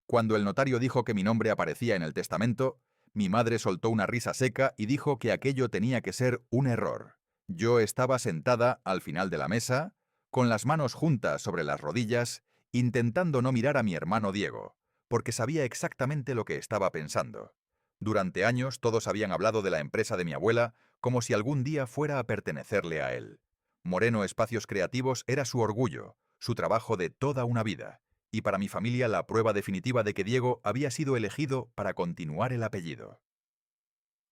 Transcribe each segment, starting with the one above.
Cuando el notario dijo que mi nombre aparecía en el testamento, mi madre soltó una risa seca y dijo que aquello tenía que ser un error. Yo estaba sentada al final de la mesa, con las manos juntas sobre las rodillas, intentando no mirar a mi hermano Diego, porque sabía exactamente lo que estaba pensando. Durante años todos habían hablado de la empresa de mi abuela como si algún día fuera a pertenecerle a él. Moreno Espacios Creativos era su orgullo, su trabajo de toda una vida, y para mi familia la prueba definitiva de que Diego había sido elegido para continuar el apellido.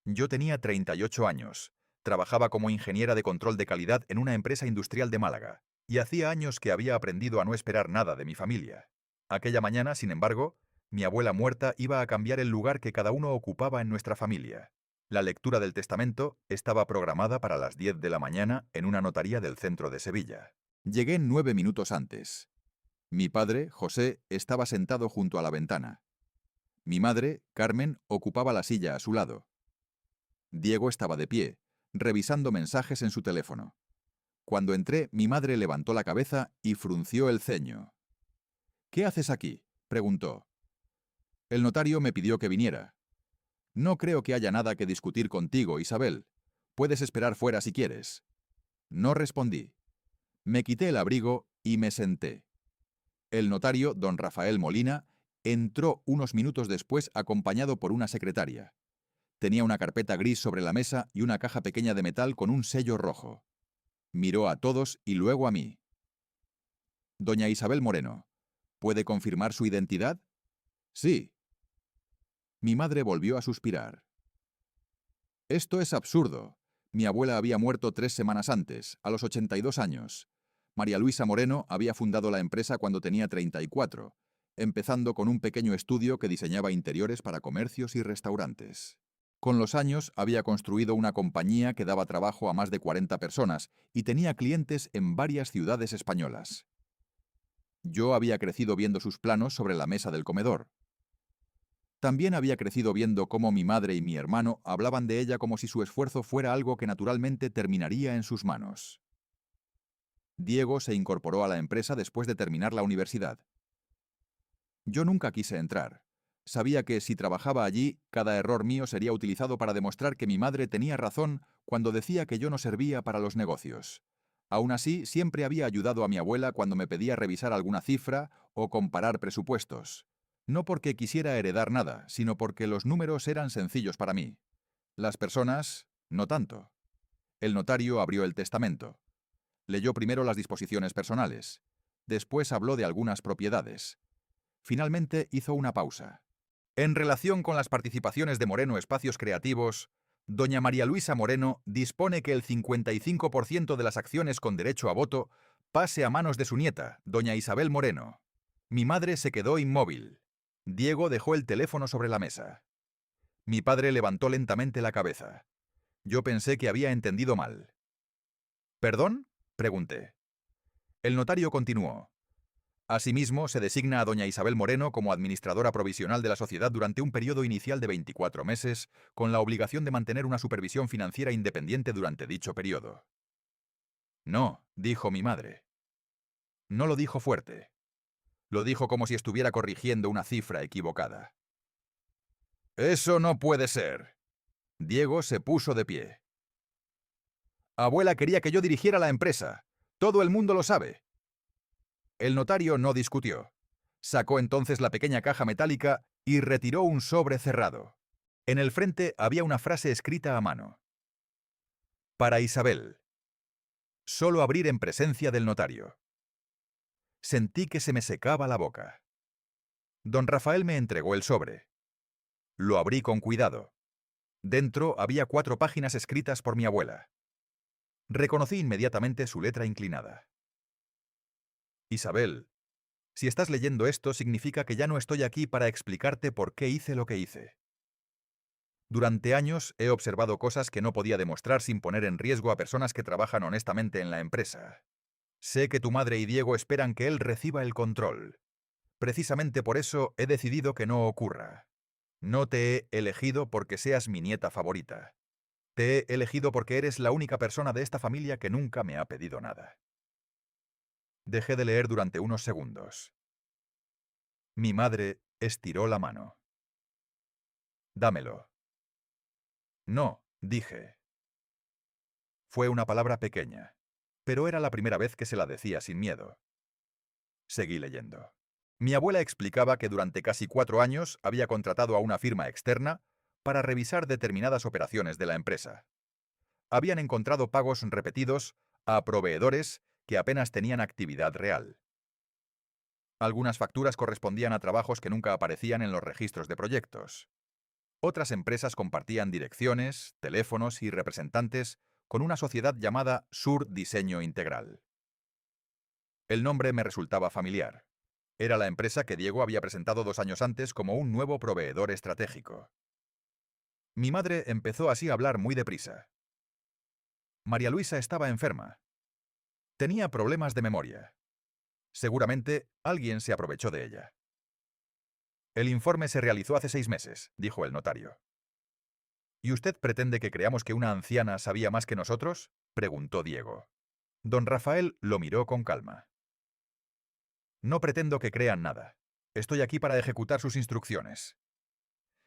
Yo tenía 38 años, trabajaba como ingeniera de control de calidad en una empresa industrial de Málaga, y hacía años que había aprendido a no esperar nada de mi familia. Aquella mañana, sin embargo, mi abuela muerta iba a cambiar el lugar que cada uno ocupaba en nuestra familia. La lectura del testamento estaba programada para las 10 de la mañana en una notaría del centro de Sevilla. Llegué 9 minutos antes. Mi padre, José, estaba sentado junto a la ventana. Mi madre, Carmen, ocupaba la silla a su lado. Diego estaba de pie, revisando mensajes en su teléfono. Cuando entré, mi madre levantó la cabeza y frunció el ceño. «¿Qué haces aquí?», preguntó. «El notario me pidió que viniera». «No creo que haya nada que discutir contigo, Isabel. Puedes esperar fuera si quieres». No respondí. Me quité el abrigo y me senté. El notario, don Rafael Molina, entró unos minutos después acompañado por una secretaria. Tenía una carpeta gris sobre la mesa y una caja pequeña de metal con un sello rojo. Miró a todos y luego a mí. «Doña Isabel Moreno, ¿puede confirmar su identidad?». «Sí». Mi madre volvió a suspirar. «Esto es absurdo. Mi abuela había muerto 3 semanas antes, a los 82 años. María Luisa Moreno había fundado la empresa cuando tenía 34, empezando con un pequeño estudio que diseñaba interiores para comercios y restaurantes. Con los años había construido una compañía que daba trabajo a más de 40 personas y tenía clientes en varias ciudades españolas. Yo había crecido viendo sus planos sobre la mesa del comedor. También había crecido viendo cómo mi madre y mi hermano hablaban de ella como si su esfuerzo fuera algo que naturalmente terminaría en sus manos. Diego se incorporó a la empresa después de terminar la universidad. Yo nunca quise entrar. Sabía que si trabajaba allí, cada error mío sería utilizado para demostrar que mi madre tenía razón cuando decía que yo no servía para los negocios. Aún así, siempre había ayudado a mi abuela cuando me pedía revisar alguna cifra o comparar presupuestos. No porque quisiera heredar nada, sino porque los números eran sencillos para mí. Las personas, no tanto. El notario abrió el testamento. Leyó primero las disposiciones personales. Después habló de algunas propiedades. Finalmente hizo una pausa. En relación con las participaciones de Moreno Espacios Creativos, doña María Luisa Moreno dispone que el 55% de las acciones con derecho a voto pase a manos de su nieta, doña Isabel Moreno. Mi madre se quedó inmóvil. Diego dejó el teléfono sobre la mesa. Mi padre levantó lentamente la cabeza. Yo pensé que había entendido mal. ¿Perdón?, pregunté. El notario continuó. Asimismo, se designa a doña Isabel Moreno como administradora provisional de la sociedad durante un periodo inicial de 24 meses, con la obligación de mantener una supervisión financiera independiente durante dicho periodo. «No», dijo mi madre. No lo dijo fuerte. Lo dijo como si estuviera corrigiendo una cifra equivocada. «Eso no puede ser». Diego se puso de pie. «Abuela quería que yo dirigiera la empresa. Todo el mundo lo sabe». El notario no discutió. Sacó entonces la pequeña caja metálica y retiró un sobre cerrado. En el frente había una frase escrita a mano. «Para Isabel. Solo abrir en presencia del notario». Sentí que se me secaba la boca. Don Rafael me entregó el sobre. Lo abrí con cuidado. Dentro había 4 páginas escritas por mi abuela. Reconocí inmediatamente su letra inclinada. «Isabel, si estás leyendo esto significa que ya no estoy aquí para explicarte por qué hice lo que hice. Durante años he observado cosas que no podía demostrar sin poner en riesgo a personas que trabajan honestamente en la empresa. Sé que tu madre y Diego esperan que él reciba el control. Precisamente por eso he decidido que no ocurra. No te he elegido porque seas mi nieta favorita. Te he elegido porque eres la única persona de esta familia que nunca me ha pedido nada». Dejé de leer durante unos segundos. Mi madre Estiró la mano. Dámelo. No, dije. Fue una palabra pequeña, pero era la primera vez que se la decía sin miedo. Seguí leyendo. Mi abuela explicaba que durante casi 4 años había contratado a una firma externa para revisar determinadas operaciones de la empresa. Habían encontrado pagos repetidos a proveedores que apenas tenían actividad real. Algunas facturas correspondían a trabajos que nunca aparecían en los registros de proyectos. Otras empresas compartían direcciones, teléfonos y representantes con una sociedad llamada Sur Diseño Integral. El nombre me resultaba familiar. Era la empresa que Diego había presentado 2 años antes como un nuevo proveedor estratégico. Mi madre empezó así a hablar muy deprisa. María Luisa estaba enferma. Tenía problemas de memoria. Seguramente alguien se aprovechó de ella. El informe se realizó hace 6 meses, dijo el notario. ¿Y usted pretende que creamos que una anciana sabía más que nosotros?, preguntó Diego. Don Rafael lo miró con calma. No pretendo que crean nada. Estoy aquí para ejecutar sus instrucciones.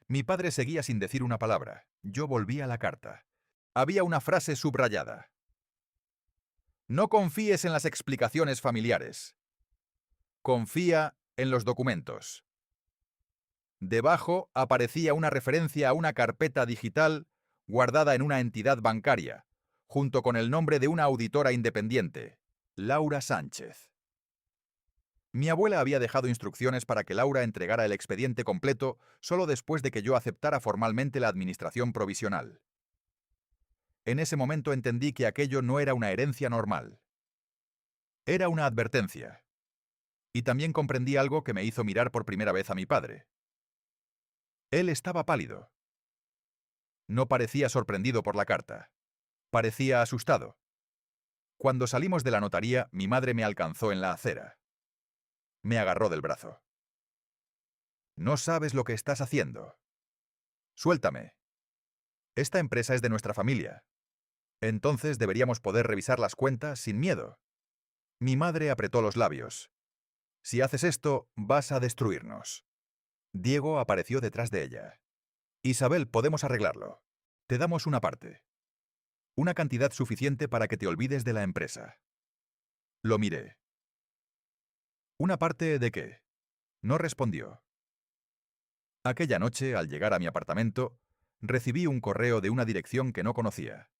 Mi padre seguía sin decir una palabra. Yo volví a la carta. Había una frase subrayada. No confíes en las explicaciones familiares. Confía en los documentos. Debajo aparecía una referencia a una carpeta digital guardada en una entidad bancaria, junto con el nombre de una auditora independiente, Laura Sánchez. Mi abuela había dejado instrucciones para que Laura entregara el expediente completo solo después de que yo aceptara formalmente la administración provisional. En ese momento entendí que aquello no era una herencia normal. Era una advertencia. Y también comprendí algo que me hizo mirar por primera vez a mi padre. Él estaba pálido. No parecía sorprendido por la carta. Parecía asustado. Cuando salimos de la notaría, mi madre me alcanzó en la acera. Me agarró del brazo. No sabes lo que estás haciendo. Suéltame. Esta empresa es de nuestra familia. Entonces deberíamos poder revisar las cuentas sin miedo. Mi madre apretó los labios. Si haces esto, vas a destruirnos. Diego apareció detrás de ella. Isabel, podemos arreglarlo. Te damos una parte. Una cantidad suficiente para que te olvides de la empresa. Lo miré. ¿Una parte de qué? No respondió. Aquella noche, al llegar a mi apartamento, recibí un correo de una dirección que no conocía.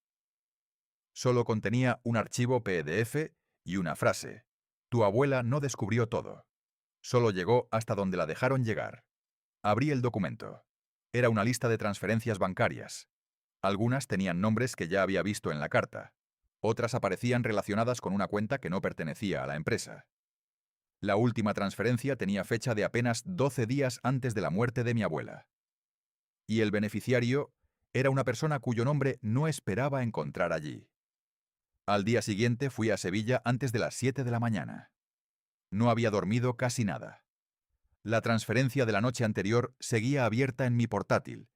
Solo contenía un archivo PDF y una frase. Tu abuela no descubrió todo. Solo llegó hasta donde la dejaron llegar. Abrí el documento. Era una lista de transferencias bancarias. Algunas tenían nombres que ya había visto en la carta. Otras aparecían relacionadas con una cuenta que no pertenecía a la empresa. La última transferencia tenía fecha de apenas 12 días antes de la muerte de mi abuela. Y el beneficiario era una persona cuyo nombre no esperaba encontrar allí. Al día siguiente fui a Sevilla antes de las 7 de la mañana. No había dormido casi nada. La transferencia de la noche anterior seguía abierta en mi portátil,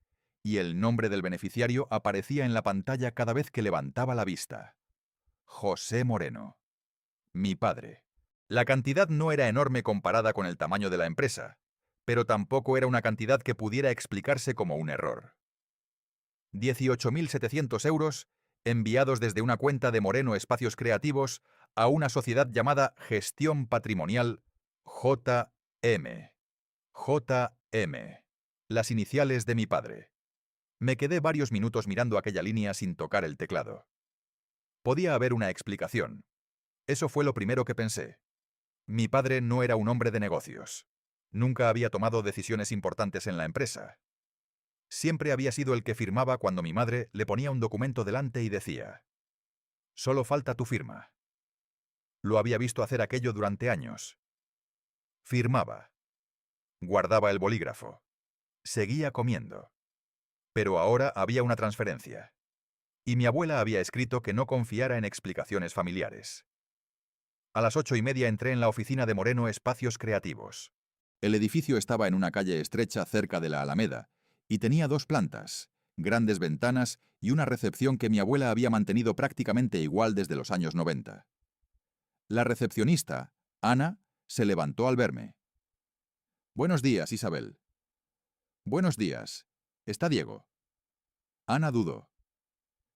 y el nombre del beneficiario aparecía en la pantalla cada vez que levantaba la vista. José Moreno. Mi padre. La cantidad no era enorme comparada con el tamaño de la empresa, pero tampoco era una cantidad que pudiera explicarse como un error. 18.700 euros enviados desde una cuenta de Moreno Espacios Creativos a una sociedad llamada Gestión Patrimonial JM. JM. Las iniciales de mi padre. Me quedé varios minutos mirando aquella línea sin tocar el teclado. Podía haber una explicación. Eso fue lo primero que pensé. Mi padre no era un hombre de negocios. Nunca había tomado decisiones importantes en la empresa. Siempre había sido el que firmaba cuando mi madre le ponía un documento delante y decía: «Solo falta tu firma». Lo había visto hacer aquello durante años. Firmaba. Guardaba el bolígrafo. Seguía comiendo. Pero ahora había una transferencia. Y mi abuela había escrito que no confiara en explicaciones familiares. A las 8:30 entré en la oficina de Moreno Espacios Creativos. El edificio estaba en una calle estrecha cerca de la Alameda, y tenía 2 plantas, grandes ventanas y una recepción que mi abuela había mantenido prácticamente igual desde los años 90. La recepcionista, Ana, se levantó al verme. Buenos días, Isabel. Buenos días. ¿Está Diego? Ana dudó.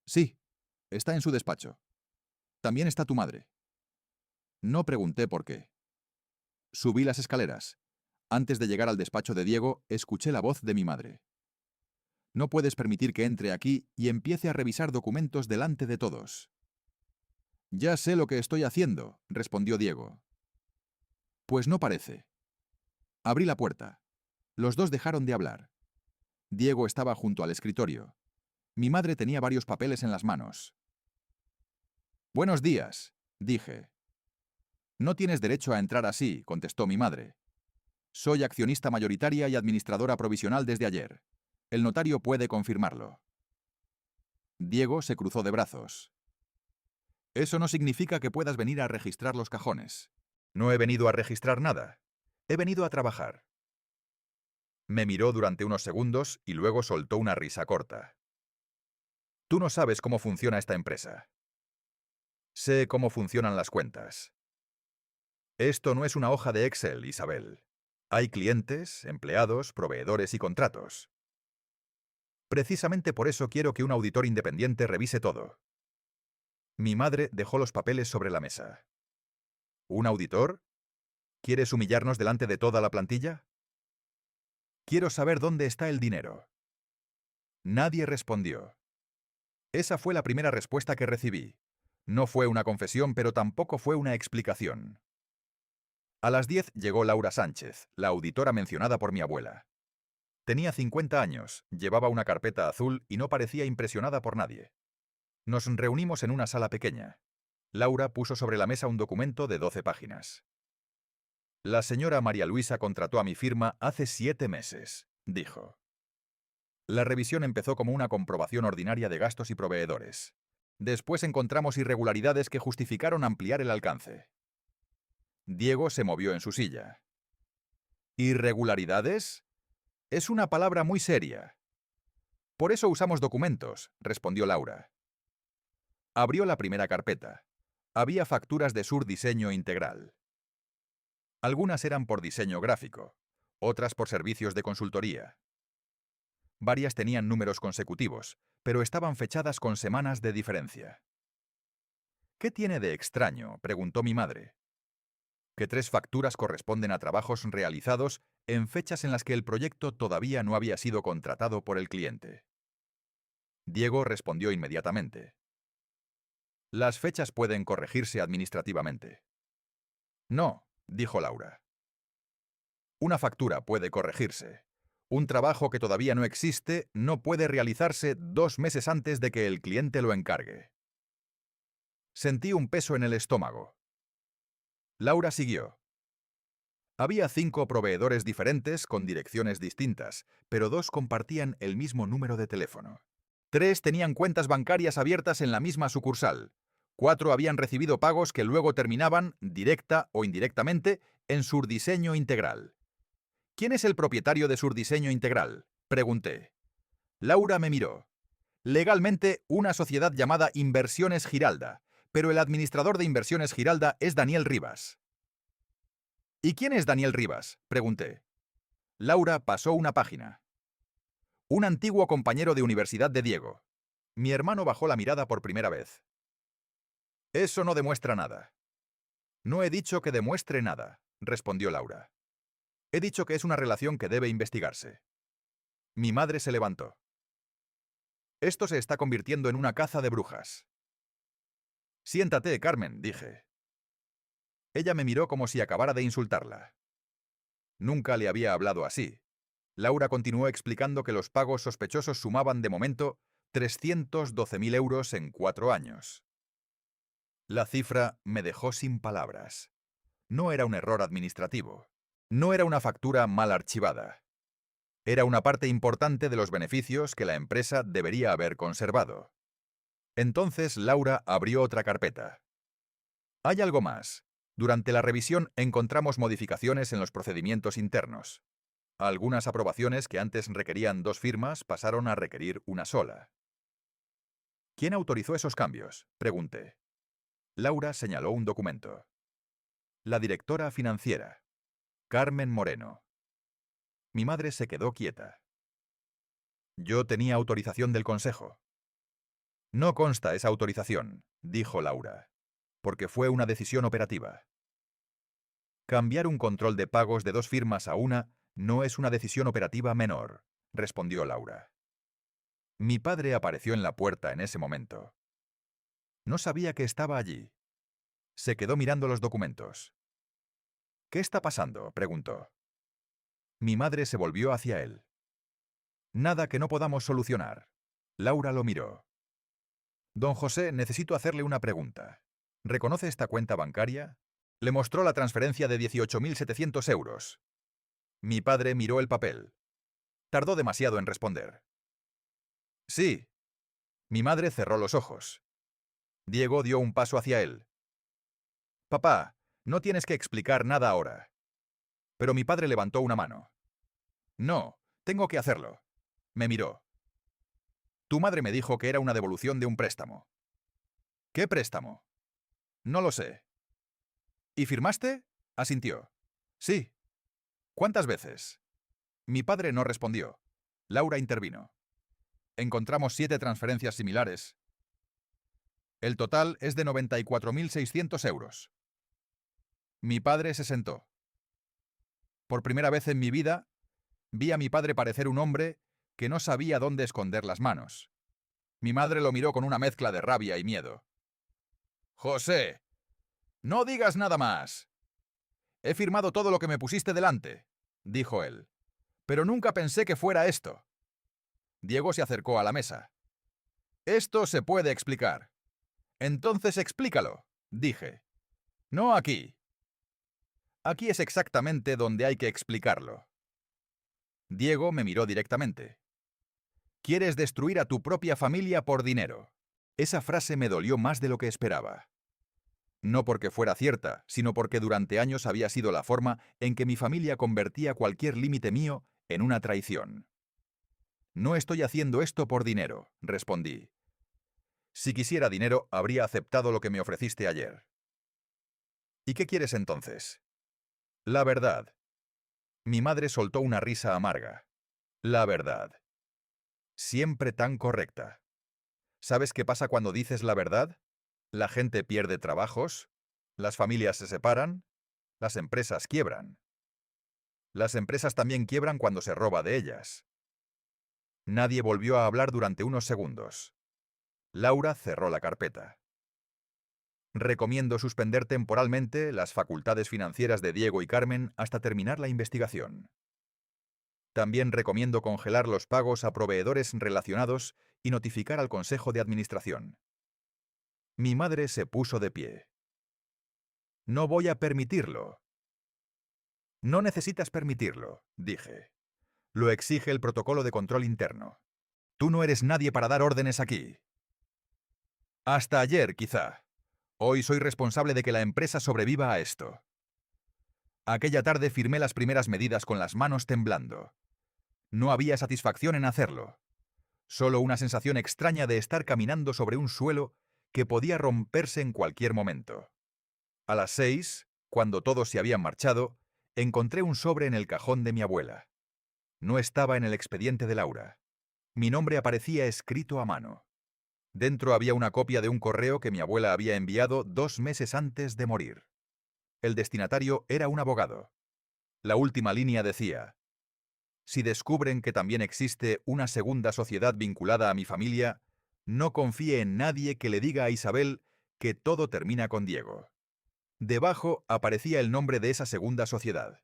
Sí, está en su despacho. También está tu madre. No pregunté por qué. Subí las escaleras. Antes de llegar al despacho de Diego, escuché la voz de mi madre. No puedes permitir que entre aquí y empiece a revisar documentos delante de todos. Ya sé lo que estoy haciendo, respondió Diego. Pues no parece. Abrí la puerta. Los dos dejaron de hablar. Diego estaba junto al escritorio. Mi madre tenía varios papeles en las manos. Buenos días, dije. No tienes derecho a entrar así, contestó mi madre. Soy accionista mayoritaria y administradora provisional desde ayer. El notario puede confirmarlo. Diego se cruzó de brazos. Eso no significa que puedas venir a registrar los cajones. No he venido a registrar nada. He venido a trabajar. Me miró durante unos segundos y luego soltó una risa corta. Tú no sabes cómo funciona esta empresa. Sé cómo funcionan las cuentas. Esto no es una hoja de Excel, Isabel. Hay clientes, empleados, proveedores y contratos. Precisamente por eso quiero que un auditor independiente revise todo. Mi madre dejó los papeles sobre la mesa. ¿Un auditor? ¿Quieres humillarnos delante de toda la plantilla? Quiero saber dónde está el dinero. Nadie respondió. Esa fue la primera respuesta que recibí. No fue una confesión, pero tampoco fue una explicación. A las 10 llegó Laura Sánchez, la auditora mencionada por mi abuela. Tenía 50 años, llevaba una carpeta azul y no parecía impresionada por nadie. Nos reunimos en una sala pequeña. Laura puso sobre la mesa un documento de 12 páginas. La señora María Luisa contrató a mi firma hace 7 meses, dijo. La revisión empezó como una comprobación ordinaria de gastos y proveedores. Después encontramos irregularidades que justificaron ampliar el alcance. Diego se movió en su silla. ¿Irregularidades? Es una palabra muy seria. Por eso usamos documentos, respondió Laura. Abrió la primera carpeta. Había facturas de Sur Diseño Integral. Algunas eran por diseño gráfico, otras por servicios de consultoría. Varias tenían números consecutivos, pero estaban fechadas con semanas de diferencia. ¿Qué tiene de extraño?, preguntó mi madre. Que 3 facturas corresponden a trabajos realizados en fechas en las que el proyecto todavía no había sido contratado por el cliente. Diego respondió inmediatamente. Las fechas pueden corregirse administrativamente. No, dijo Laura. Una factura puede corregirse. Un trabajo que todavía no existe no puede realizarse 2 meses antes de que el cliente lo encargue. Sentí un peso en el estómago. Laura siguió. Había 5 proveedores diferentes con direcciones distintas, pero 2 compartían el mismo número de teléfono. 3 tenían cuentas bancarias abiertas en la misma sucursal. 4 habían recibido pagos que luego terminaban, directa o indirectamente, en Surdiseño Integral. ¿Quién es el propietario de Surdiseño Integral?, pregunté. Laura me miró. Legalmente, una sociedad llamada Inversiones Giralda, pero el administrador de Inversiones Giralda es Daniel Rivas. ¿Y quién es Daniel Rivas?, pregunté. Laura pasó una página. Un antiguo compañero de universidad de Diego. Mi hermano bajó la mirada por primera vez. Eso no demuestra nada. No he dicho que demuestre nada, respondió Laura. He dicho que es una relación que debe investigarse. Mi madre se levantó. Esto se está convirtiendo en una caza de brujas. Siéntate, Carmen, dije. Ella me miró como si acabara de insultarla. Nunca le había hablado así. Laura continuó explicando que los pagos sospechosos sumaban de momento 312.000 euros en 4 años. La cifra me dejó sin palabras. No era un error administrativo. No era una factura mal archivada. Era una parte importante de los beneficios que la empresa debería haber conservado. Entonces Laura abrió otra carpeta. Hay algo más. Durante la revisión encontramos modificaciones en los procedimientos internos. Algunas aprobaciones que antes requerían 2 firmas pasaron a requerir una sola. ¿Quién autorizó esos cambios?, pregunté. Laura señaló un documento. La directora financiera, Carmen Moreno. Mi madre se quedó quieta. Yo tenía autorización del consejo. No consta esa autorización, dijo Laura, porque fue una decisión operativa. Cambiar un control de pagos de 2 firmas a una no es una decisión operativa menor, respondió Laura. Mi padre apareció en la puerta en ese momento. No sabía que estaba allí. Se quedó mirando los documentos. ¿Qué está pasando?, preguntó. Mi madre se volvió hacia él. Nada que no podamos solucionar. Laura lo miró. Don José, necesito hacerle una pregunta. ¿Reconoce esta cuenta bancaria? Le mostró la transferencia de 18.700 euros. Mi padre miró el papel. Tardó demasiado en responder. Sí. Mi madre cerró los ojos. Diego dio un paso hacia él. Papá, no tienes que explicar nada ahora. Pero mi padre levantó una mano. No, tengo que hacerlo. Me miró. Tu madre me dijo que era una devolución de un préstamo. ¿Qué préstamo? No lo sé. ¿Y firmaste? Asintió. Sí. ¿Cuántas veces? Mi padre no respondió. Laura intervino. Encontramos 7 transferencias similares. El total es de 94.600 euros. Mi padre se sentó. Por primera vez en mi vida, vi a mi padre parecer un hombre que no sabía dónde esconder las manos. Mi madre lo miró con una mezcla de rabia y miedo. José, no digas nada más. He firmado todo lo que me pusiste delante, dijo él. Pero nunca pensé que fuera esto. Diego se acercó a la mesa. Esto se puede explicar. Entonces explícalo, dije. No aquí. Aquí es exactamente donde hay que explicarlo. Diego me miró directamente. Quieres destruir a tu propia familia por dinero. Esa frase me dolió más de lo que esperaba. No porque fuera cierta, sino porque durante años había sido la forma en que mi familia convertía cualquier límite mío en una traición. No estoy haciendo esto por dinero, respondí. Si quisiera dinero, habría aceptado lo que me ofreciste ayer. ¿Y qué quieres entonces? La verdad. Mi madre soltó una risa amarga. La verdad. Siempre tan correcta. ¿Sabes qué pasa cuando dices la verdad? La gente pierde trabajos, las familias se separan, las empresas quiebran. Las empresas también quiebran cuando se roba de ellas. Nadie volvió a hablar durante unos segundos. Laura cerró la carpeta. Recomiendo suspender temporalmente las facultades financieras de Diego y Carmen hasta terminar la investigación. También recomiendo congelar los pagos a proveedores relacionados y notificar al Consejo de Administración. Mi madre se puso de pie. No voy a permitirlo. No necesitas permitirlo, dije. Lo exige el protocolo de control interno. Tú no eres nadie para dar órdenes aquí. Hasta ayer, quizá. Hoy soy responsable de que la empresa sobreviva a esto. Aquella tarde firmé las primeras medidas con las manos temblando. No había satisfacción en hacerlo. Solo una sensación extraña de estar caminando sobre un suelo que podía romperse en cualquier momento. A las 6, cuando todos se habían marchado, encontré un sobre en el cajón de mi abuela. No estaba en el expediente de Laura. Mi nombre aparecía escrito a mano. Dentro había una copia de un correo que mi abuela había enviado 2 meses antes de morir. El destinatario era un abogado. La última línea decía: si descubren que también existe una segunda sociedad vinculada a mi familia, no confíe en nadie que le diga a Isabel que todo termina con Diego. Debajo aparecía el nombre de esa segunda sociedad.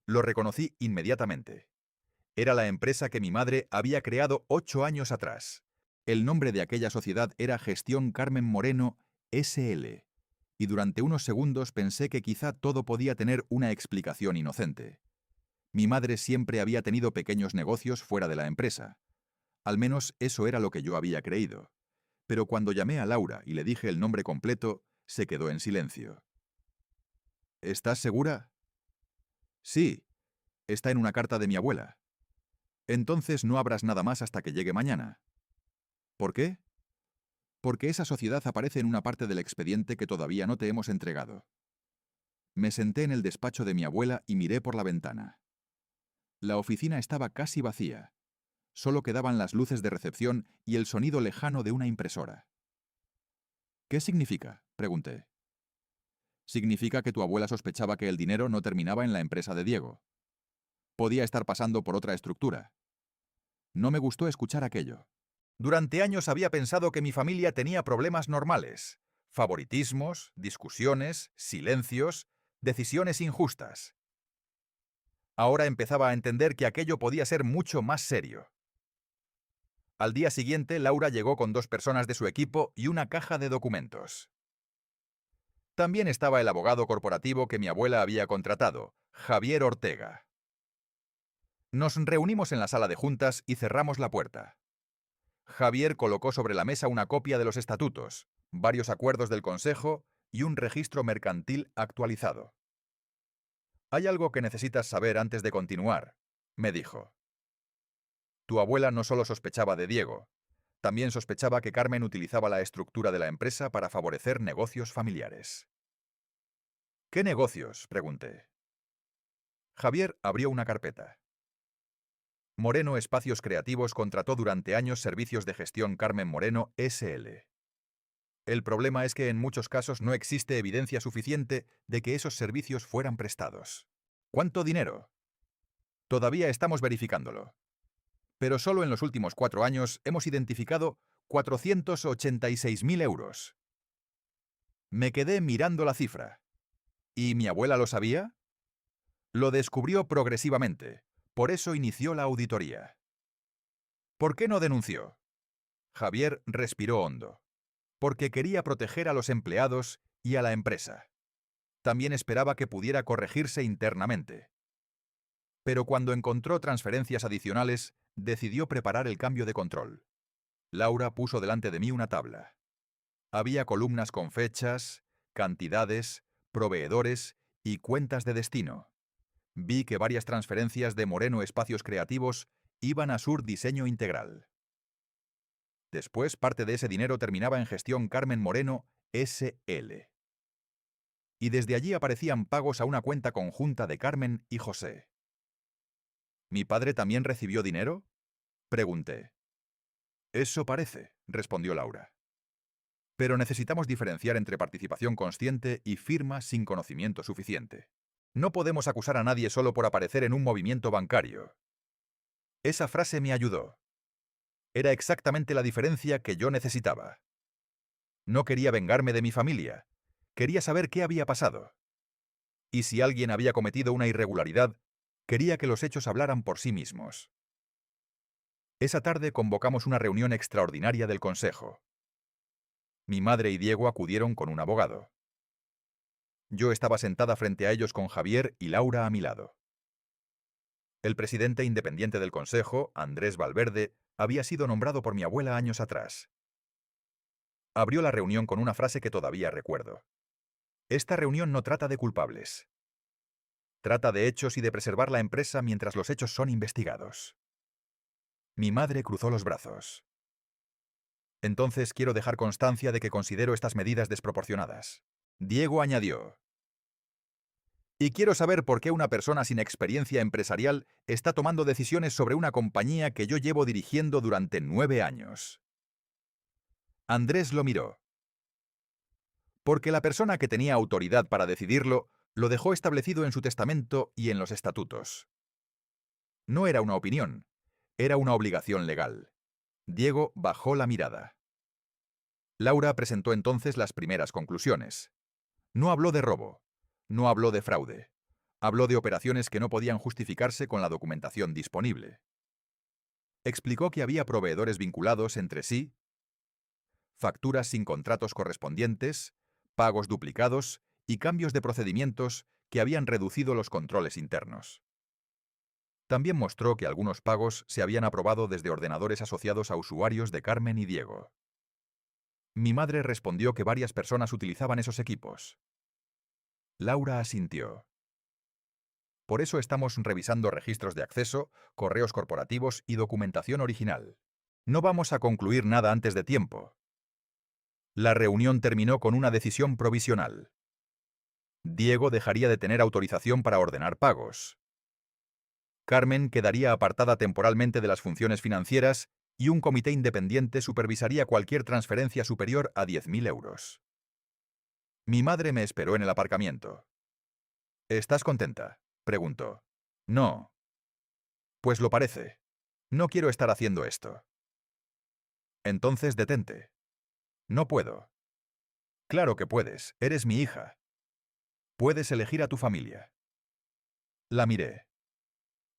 Lo reconocí inmediatamente. Era la empresa que mi madre había creado 8 años atrás. El nombre de aquella sociedad era Gestión Carmen Moreno S.L. Y durante unos segundos pensé que quizá todo podía tener una explicación inocente. Mi madre siempre había tenido pequeños negocios fuera de la empresa. Al menos eso era lo que yo había creído. Pero cuando llamé a Laura y le dije el nombre completo, se quedó en silencio. ¿Estás segura? Sí, está en una carta de mi abuela. Entonces no abras nada más hasta que llegue mañana. ¿Por qué? Porque esa sociedad aparece en una parte del expediente que todavía no te hemos entregado. Me senté en el despacho de mi abuela y miré por la ventana. La oficina estaba casi vacía. Solo quedaban las luces de recepción y el sonido lejano de una impresora. ¿Qué significa?, pregunté. Significa que tu abuela sospechaba que el dinero no terminaba en la empresa de Diego. Podía estar pasando por otra estructura. No me gustó escuchar aquello. Durante años había pensado que mi familia tenía problemas normales. Favoritismos, discusiones, silencios, decisiones injustas. Ahora empezaba a entender que aquello podía ser mucho más serio. Al día siguiente, Laura llegó con 2 personas de su equipo y una caja de documentos. También estaba el abogado corporativo que mi abuela había contratado, Javier Ortega. Nos reunimos en la sala de juntas y cerramos la puerta. Javier colocó sobre la mesa una copia de los estatutos, varios acuerdos del Consejo y un registro mercantil actualizado. «Hay algo que necesitas saber antes de continuar», me dijo. «Tu abuela no solo sospechaba de Diego, también sospechaba que Carmen utilizaba la estructura de la empresa para favorecer negocios familiares». «¿Qué negocios?», pregunté. Javier abrió una carpeta. Moreno Espacios Creativos contrató durante años servicios de gestión Carmen Moreno S.L. El problema es que en muchos casos no existe evidencia suficiente de que esos servicios fueran prestados. ¿Cuánto dinero? Todavía estamos verificándolo. Pero solo en los últimos 4 años hemos identificado 486.000 euros. Me quedé mirando la cifra. ¿Y mi abuela lo sabía? Lo descubrió progresivamente. Por eso inició la auditoría. ¿Por qué no denunció? Javier respiró hondo. Porque quería proteger a los empleados y a la empresa. También esperaba que pudiera corregirse internamente. Pero cuando encontró transferencias adicionales, decidió preparar el cambio de control. Laura puso delante de mí una tabla. Había columnas con fechas, cantidades, proveedores y cuentas de destino. Vi que varias transferencias de Moreno Espacios Creativos iban a Sur Diseño Integral. Después, parte de ese dinero terminaba en gestión Carmen Moreno S.L. Y desde allí aparecían pagos a una cuenta conjunta de Carmen y José. ¿Mi padre también recibió dinero?, pregunté. Eso parece, respondió Laura. Pero necesitamos diferenciar entre participación consciente y firma sin conocimiento suficiente. No podemos acusar a nadie solo por aparecer en un movimiento bancario. Esa frase me ayudó. Era exactamente la diferencia que yo necesitaba. No quería vengarme de mi familia. Quería saber qué había pasado. Y si alguien había cometido una irregularidad, quería que los hechos hablaran por sí mismos. Esa tarde convocamos una reunión extraordinaria del Consejo. Mi madre y Diego acudieron con un abogado. Yo estaba sentada frente a ellos con Javier y Laura a mi lado. El presidente independiente del Consejo, Andrés Valverde, había sido nombrado por mi abuela años atrás. Abrió la reunión con una frase que todavía recuerdo. Esta reunión no trata de culpables. Trata de hechos y de preservar la empresa mientras los hechos son investigados. Mi madre cruzó los brazos. Entonces quiero dejar constancia de que considero estas medidas desproporcionadas. Diego añadió. Y quiero saber por qué una persona sin experiencia empresarial está tomando decisiones sobre una compañía que yo llevo dirigiendo durante 9 años. Andrés lo miró. Porque la persona que tenía autoridad para decidirlo lo dejó establecido en su testamento y en los estatutos. No era una opinión, era una obligación legal. Diego bajó la mirada. Laura presentó entonces las primeras conclusiones. No habló de robo, no habló de fraude. Habló de operaciones que no podían justificarse con la documentación disponible. Explicó que había proveedores vinculados entre sí, facturas sin contratos correspondientes, pagos duplicados y cambios de procedimientos que habían reducido los controles internos. También mostró que algunos pagos se habían aprobado desde ordenadores asociados a usuarios de Carmen y Diego. Mi madre respondió que varias personas utilizaban esos equipos. Laura asintió. Por eso estamos revisando registros de acceso, correos corporativos y documentación original. No vamos a concluir nada antes de tiempo. La reunión terminó con una decisión provisional. Diego dejaría de tener autorización para ordenar pagos. Carmen quedaría apartada temporalmente de las funciones financieras y un comité independiente supervisaría cualquier transferencia superior a 10.000 euros. Mi madre me esperó en el aparcamiento. ¿Estás contenta?, preguntó. No. Pues lo parece. No quiero estar haciendo esto. Entonces detente. No puedo. Claro que puedes, eres mi hija. Puedes elegir a tu familia. La miré.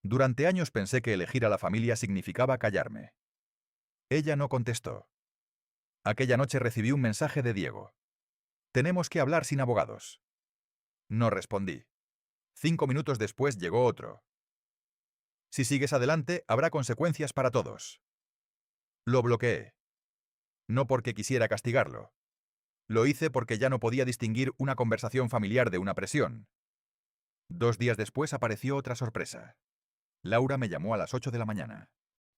Durante años pensé que elegir a la familia significaba callarme. Ella no contestó. Aquella noche recibí un mensaje de Diego. Tenemos que hablar sin abogados. No respondí. 5 minutos después llegó otro. Si sigues adelante, habrá consecuencias para todos. Lo bloqueé. No porque quisiera castigarlo. Lo hice porque ya no podía distinguir una conversación familiar de una presión. 2 días después apareció otra sorpresa. Laura me llamó a las 8 de la mañana.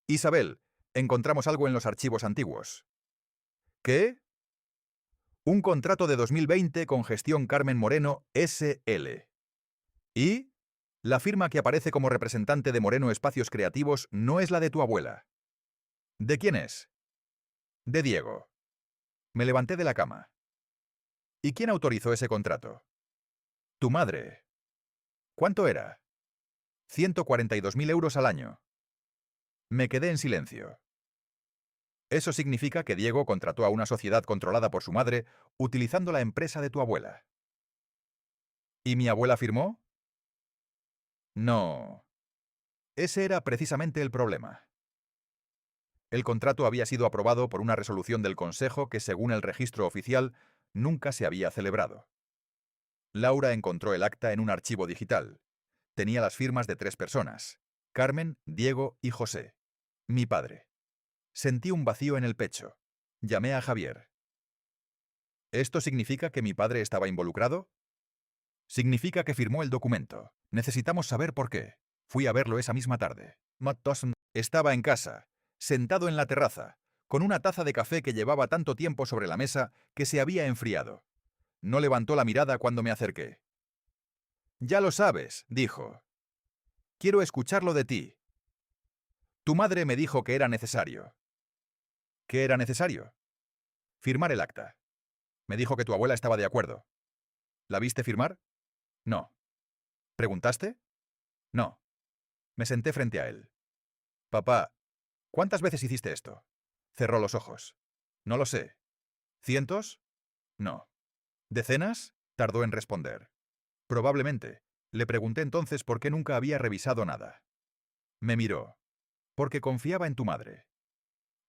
Isabel, encontramos algo en los archivos antiguos. ¿Qué? Un contrato de 2020 con gestión Carmen Moreno, S.L. ¿Y? La firma que aparece como representante de Moreno Espacios Creativos no es la de tu abuela. ¿De quién es? De Diego. Me levanté de la cama. ¿Y quién autorizó ese contrato? Tu madre. ¿Cuánto era? 142.000 euros al año. Me quedé en silencio. Eso significa que Diego contrató a una sociedad controlada por su madre utilizando la empresa de tu abuela. ¿Y mi abuela firmó? No. Ese era precisamente el problema. El contrato había sido aprobado por una resolución del Consejo que, según el registro oficial, nunca se había celebrado. Laura encontró el acta en un archivo digital. Tenía las firmas de 3 personas: Carmen, Diego y José, mi padre. Sentí un vacío en el pecho. Llamé a Javier. ¿Esto significa que mi padre estaba involucrado? Significa que firmó el documento. Necesitamos saber por qué. Fui a verlo esa misma tarde. Matt Dawson estaba en casa, sentado en la terraza, con una taza de café que llevaba tanto tiempo sobre la mesa que se había enfriado. No levantó la mirada cuando me acerqué. Ya lo sabes, dijo. Quiero escucharlo de ti. Tu madre me dijo que era necesario. ¿Qué era necesario? Firmar el acta. Me dijo que tu abuela estaba de acuerdo. ¿La viste firmar? No. ¿Preguntaste? No. Me senté frente a él. Papá, ¿cuántas veces hiciste esto? Cerró los ojos. No lo sé. ¿Cientos? No. ¿Decenas? Tardó en responder. Probablemente. Le pregunté entonces por qué nunca había revisado nada. Me miró. Porque confiaba en tu madre.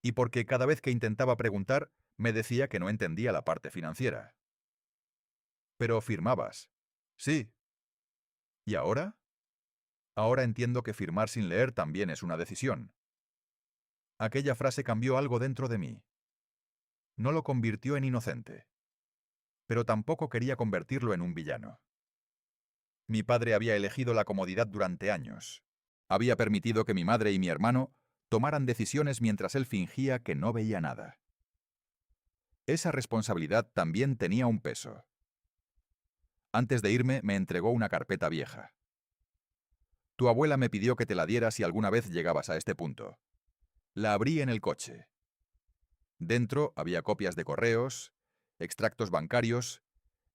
Y porque cada vez que intentaba preguntar, me decía que no entendía la parte financiera. Pero firmabas. Sí. ¿Y ahora? Ahora entiendo que firmar sin leer también es una decisión. Aquella frase cambió algo dentro de mí. No lo convirtió en inocente. Pero tampoco quería convertirlo en un villano. Mi padre había elegido la comodidad durante años. Había permitido que mi madre y mi hermano tomaran decisiones mientras él fingía que no veía nada. Esa responsabilidad también tenía un peso. Antes de irme, me entregó una carpeta vieja. Tu abuela me pidió que te la diera si alguna vez llegabas a este punto. La abrí en el coche. Dentro había copias de correos, extractos bancarios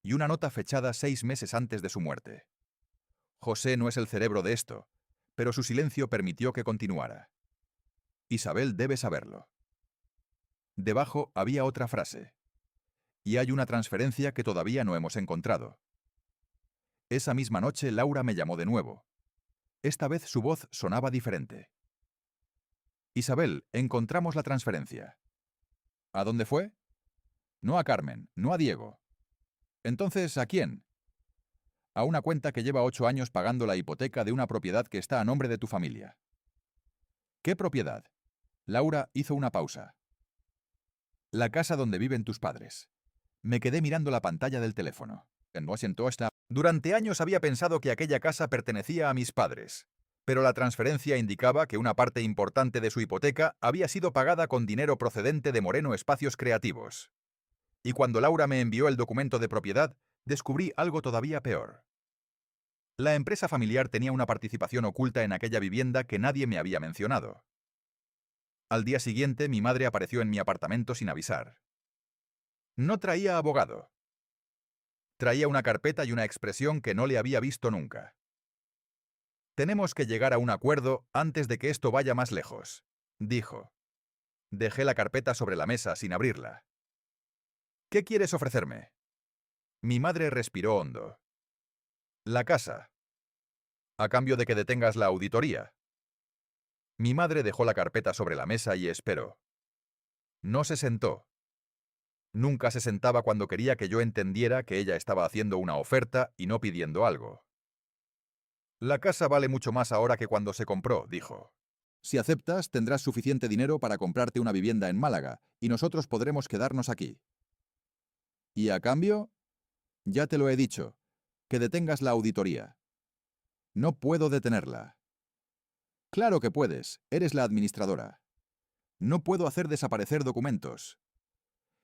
y una nota fechada 6 meses antes de su muerte. José no es el cerebro de esto, pero su silencio permitió que continuara. Isabel debe saberlo. Debajo había otra frase. Y hay una transferencia que todavía no hemos encontrado. Esa misma noche Laura me llamó de nuevo. Esta vez su voz sonaba diferente. Isabel, encontramos la transferencia. ¿A dónde fue? No a Carmen, no a Diego. Entonces, ¿a quién? A una cuenta que lleva 8 años pagando la hipoteca de una propiedad que está a nombre de tu familia. ¿Qué propiedad? Laura hizo una pausa. La casa donde viven tus padres. Me quedé mirando la pantalla del teléfono. Durante años había pensado que aquella casa pertenecía a mis padres, pero la transferencia indicaba que una parte importante de su hipoteca había sido pagada con dinero procedente de Moreno Espacios Creativos. Y cuando Laura me envió el documento de propiedad, descubrí algo todavía peor. La empresa familiar tenía una participación oculta en aquella vivienda que nadie me había mencionado. Al día siguiente, mi madre apareció en mi apartamento sin avisar. No traía abogado. Traía una carpeta y una expresión que no le había visto nunca. Tenemos que llegar a un acuerdo antes de que esto vaya más lejos, dijo. Dejé la carpeta sobre la mesa sin abrirla. ¿Qué quieres ofrecerme? Mi madre respiró hondo. La casa. A cambio de que detengas la auditoría. Mi madre dejó la carpeta sobre la mesa y esperó. No se sentó. Nunca se sentaba cuando quería que yo entendiera que ella estaba haciendo una oferta y no pidiendo algo. La casa vale mucho más ahora que cuando se compró, dijo. Si aceptas, tendrás suficiente dinero para comprarte una vivienda en Málaga, y nosotros podremos quedarnos aquí. ¿Y a cambio? Ya te lo he dicho, que detengas la auditoría. No puedo detenerla. Claro que puedes, eres la administradora. No puedo hacer desaparecer documentos.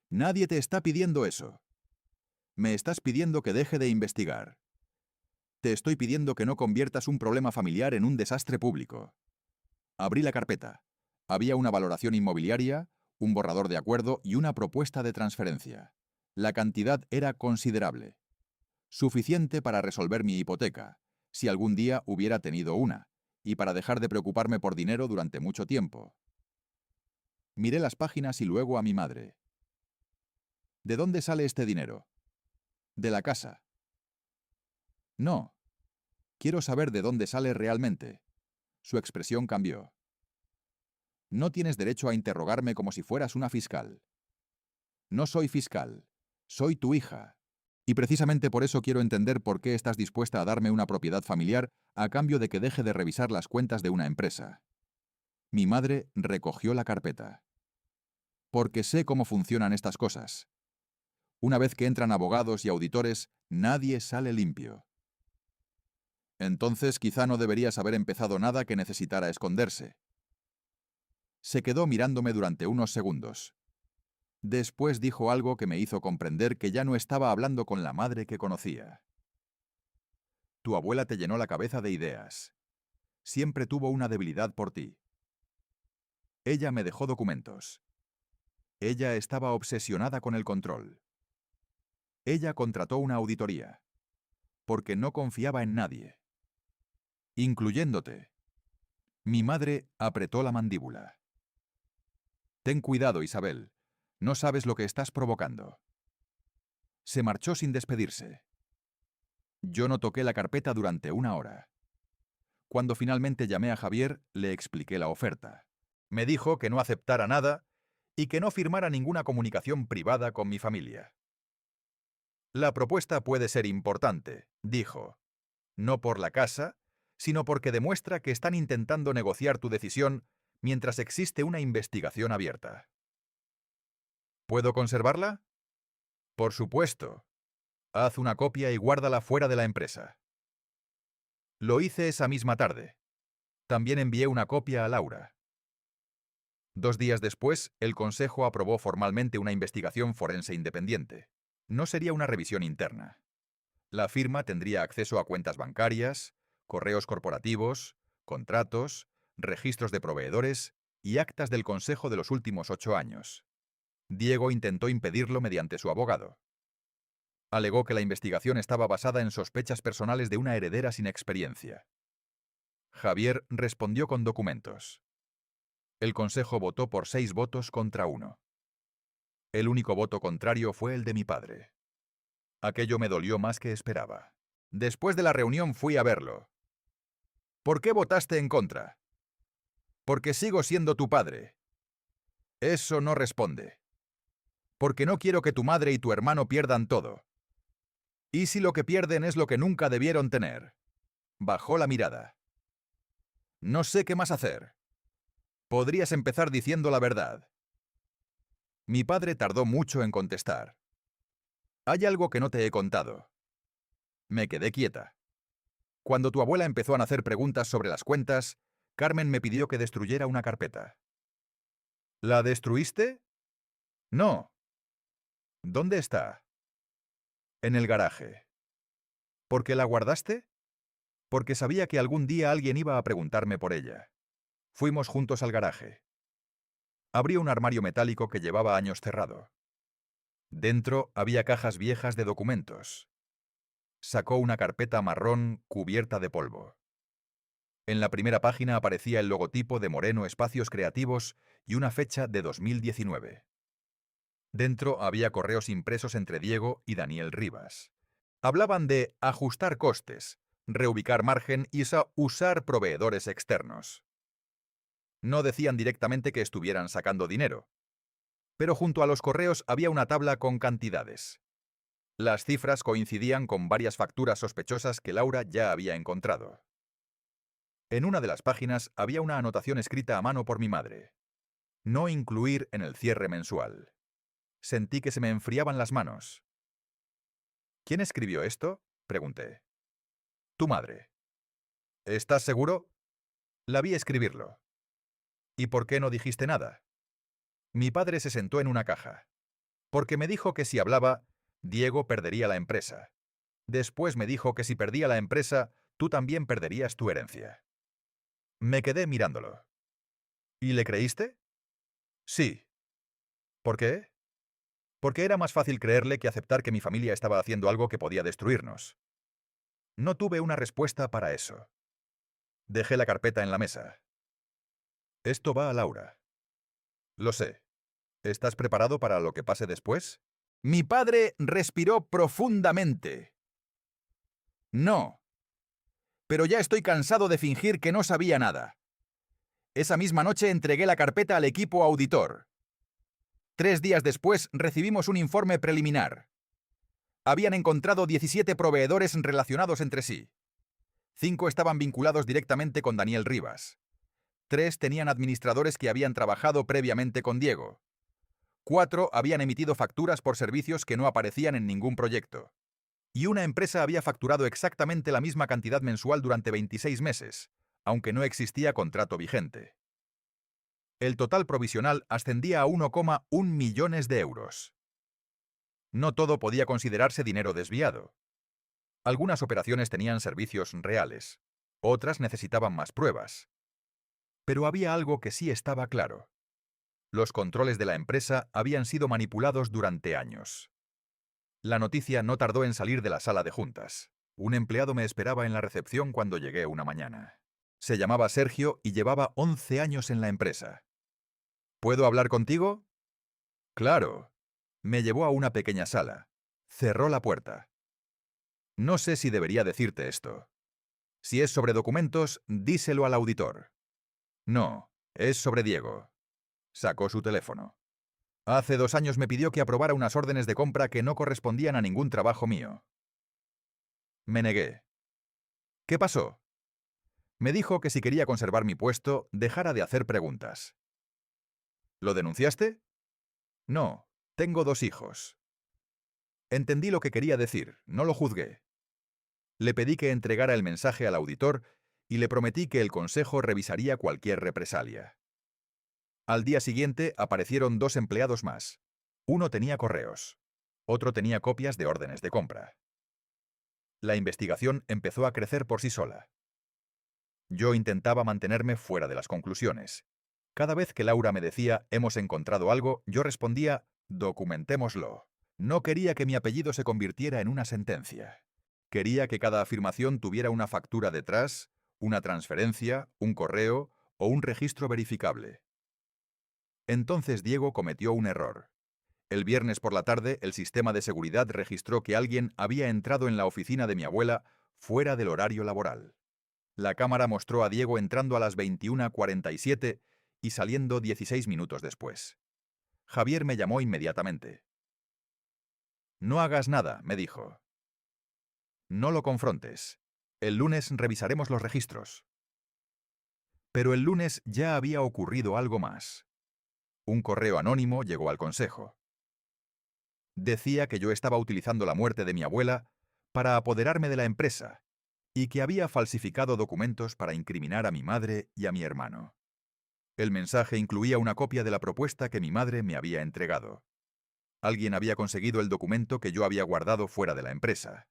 Nadie te está pidiendo eso. Me estás pidiendo que deje de investigar. Te estoy pidiendo que no conviertas un problema familiar en un desastre público. Abrí la carpeta. Había una valoración inmobiliaria, un borrador de acuerdo y una propuesta de transferencia. La cantidad era considerable. Suficiente para resolver mi hipoteca, si algún día hubiera tenido una, y para dejar de preocuparme por dinero durante mucho tiempo. Miré las páginas y luego a mi madre. ¿De dónde sale este dinero? De la casa. No. Quiero saber de dónde sale realmente. Su expresión cambió. No tienes derecho a interrogarme como si fueras una fiscal. No soy fiscal. Soy tu hija. Y precisamente por eso quiero entender por qué estás dispuesta a darme una propiedad familiar a cambio de que deje de revisar las cuentas de una empresa. Mi madre recogió la carpeta. Porque sé cómo funcionan estas cosas. Una vez que entran abogados y auditores, nadie sale limpio. Entonces quizá no deberías haber empezado nada que necesitara esconderse. Se quedó mirándome durante unos segundos. Después dijo algo que me hizo comprender que ya no estaba hablando con la madre que conocía. Tu abuela te llenó la cabeza de ideas. Siempre tuvo una debilidad por ti. Ella me dejó documentos. Ella estaba obsesionada con el control. Ella contrató una auditoría. Porque no confiaba en nadie. Incluyéndote. Mi madre apretó la mandíbula. Ten cuidado, Isabel. No sabes lo que estás provocando. Se marchó sin despedirse. Yo no toqué la carpeta durante una hora. Cuando finalmente llamé a Javier, le expliqué la oferta. Me dijo que no aceptara nada y que no firmara ninguna comunicación privada con mi familia. La propuesta puede ser importante, dijo. No por la casa, sino porque demuestra que están intentando negociar tu decisión mientras existe una investigación abierta. ¿Puedo conservarla? Por supuesto. Haz una copia y guárdala fuera de la empresa. Lo hice esa misma tarde. También envié una copia a Laura. 2 días después, el Consejo aprobó formalmente una investigación forense independiente. No sería una revisión interna. La firma tendría acceso a cuentas bancarias, correos corporativos, contratos, registros de proveedores y actas del Consejo de los últimos 8 años. Diego intentó impedirlo mediante su abogado. Alegó que la investigación estaba basada en sospechas personales de una heredera sin experiencia. Javier respondió con documentos. El Consejo votó por 6 votos contra 1. El único voto contrario fue el de mi padre. Aquello me dolió más que esperaba. Después de la reunión fui a verlo. ¿Por qué votaste en contra? Porque sigo siendo tu padre. Eso no responde. Porque no quiero que tu madre y tu hermano pierdan todo. ¿Y si lo que pierden es lo que nunca debieron tener? Bajó la mirada. No sé qué más hacer. Podrías empezar diciendo la verdad. Mi padre tardó mucho en contestar. Hay algo que no te he contado. Me quedé quieta. Cuando tu abuela empezó a hacer preguntas sobre las cuentas, Carmen me pidió que destruyera una carpeta. ¿La destruiste? No. ¿Dónde está? En el garaje. ¿Por qué la guardaste? porque sabía que algún día alguien iba a preguntarme por ella. Fuimos juntos al garaje. Abrió un armario metálico que llevaba años cerrado. Dentro había cajas viejas de documentos. Sacó una carpeta marrón cubierta de polvo. En la primera página aparecía el logotipo de Moreno Espacios Creativos y una fecha de 2019. Dentro había correos impresos entre Diego y Daniel Rivas. Hablaban de ajustar costes, reubicar margen y usar proveedores externos. No decían directamente que estuvieran sacando dinero, pero junto a los correos había una tabla con cantidades. Las cifras coincidían con varias facturas sospechosas que Laura ya había encontrado. En una de las páginas había una anotación escrita a mano por mi madre. No incluir en el cierre mensual. Sentí que se me enfriaban las manos. ¿Quién escribió esto?, pregunté. Tu madre. ¿Estás seguro? La vi escribirlo. ¿Y por qué no dijiste nada? Mi padre se sentó en una caja. Porque me dijo que si hablaba, Diego perdería la empresa. Después me dijo que si perdía la empresa, tú también perderías tu herencia. Me quedé mirándolo. ¿Y le creíste? Sí. ¿Por qué? Porque era más fácil creerle que aceptar que mi familia estaba haciendo algo que podía destruirnos. No tuve una respuesta para eso. Dejé la carpeta en la mesa. Esto va a Laura. Lo sé. ¿Estás preparado para lo que pase después? Mi padre respiró profundamente. No. Pero ya estoy cansado de fingir que no sabía nada. Esa misma noche entregué la carpeta al equipo auditor. 3 días después recibimos un informe preliminar. Habían encontrado 17 proveedores relacionados entre sí. 5 estaban vinculados directamente con Daniel Rivas. 3 tenían administradores que habían trabajado previamente con Diego. 4 habían emitido facturas por servicios que no aparecían en ningún proyecto. Y una empresa había facturado exactamente la misma cantidad mensual durante 26 meses, aunque no existía contrato vigente. El total provisional ascendía a 1,1 millones de euros. No todo podía considerarse dinero desviado. Algunas operaciones tenían servicios reales, otras necesitaban más pruebas. Pero había algo que sí estaba claro. Los controles de la empresa habían sido manipulados durante años. La noticia no tardó en salir de la sala de juntas. Un empleado me esperaba en la recepción cuando llegué una mañana. Se llamaba Sergio y llevaba 11 años en la empresa. ¿Puedo hablar contigo? Claro. Me llevó a una pequeña sala. Cerró la puerta. No sé si debería decirte esto. Si es sobre documentos, díselo al auditor. No, es sobre Diego. Sacó su teléfono. Hace 2 años me pidió que aprobara unas órdenes de compra que no correspondían a ningún trabajo mío. Me negué. ¿Qué pasó? Me dijo que si quería conservar mi puesto, dejara de hacer preguntas. ¿Lo denunciaste? No, tengo 2 hijos. Entendí lo que quería decir, no lo juzgué. Le pedí que entregara el mensaje al auditor y le prometí que el consejo revisaría cualquier represalia. Al día siguiente aparecieron 2 empleados más. Uno tenía correos. Otro tenía copias de órdenes de compra. La investigación empezó a crecer por sí sola. Yo intentaba mantenerme fuera de las conclusiones. Cada vez que Laura me decía, hemos encontrado algo, yo respondía, documentémoslo. No quería que mi apellido se convirtiera en una sentencia. Quería que cada afirmación tuviera una factura detrás, una transferencia, un correo o un registro verificable. Entonces Diego cometió un error. El viernes por la tarde, el sistema de seguridad registró que alguien había entrado en la oficina de mi abuela fuera del horario laboral. La cámara mostró a Diego entrando a las 21:47 y saliendo 16 minutos después. Javier me llamó inmediatamente. No hagas nada, me dijo. No lo confrontes. El lunes revisaremos los registros. Pero el lunes ya había ocurrido algo más. Un correo anónimo llegó al consejo. Decía que yo estaba utilizando la muerte de mi abuela para apoderarme de la empresa y que había falsificado documentos para incriminar a mi madre y a mi hermano. El mensaje incluía una copia de la propuesta que mi madre me había entregado. Alguien había conseguido el documento que yo había guardado fuera de la empresa.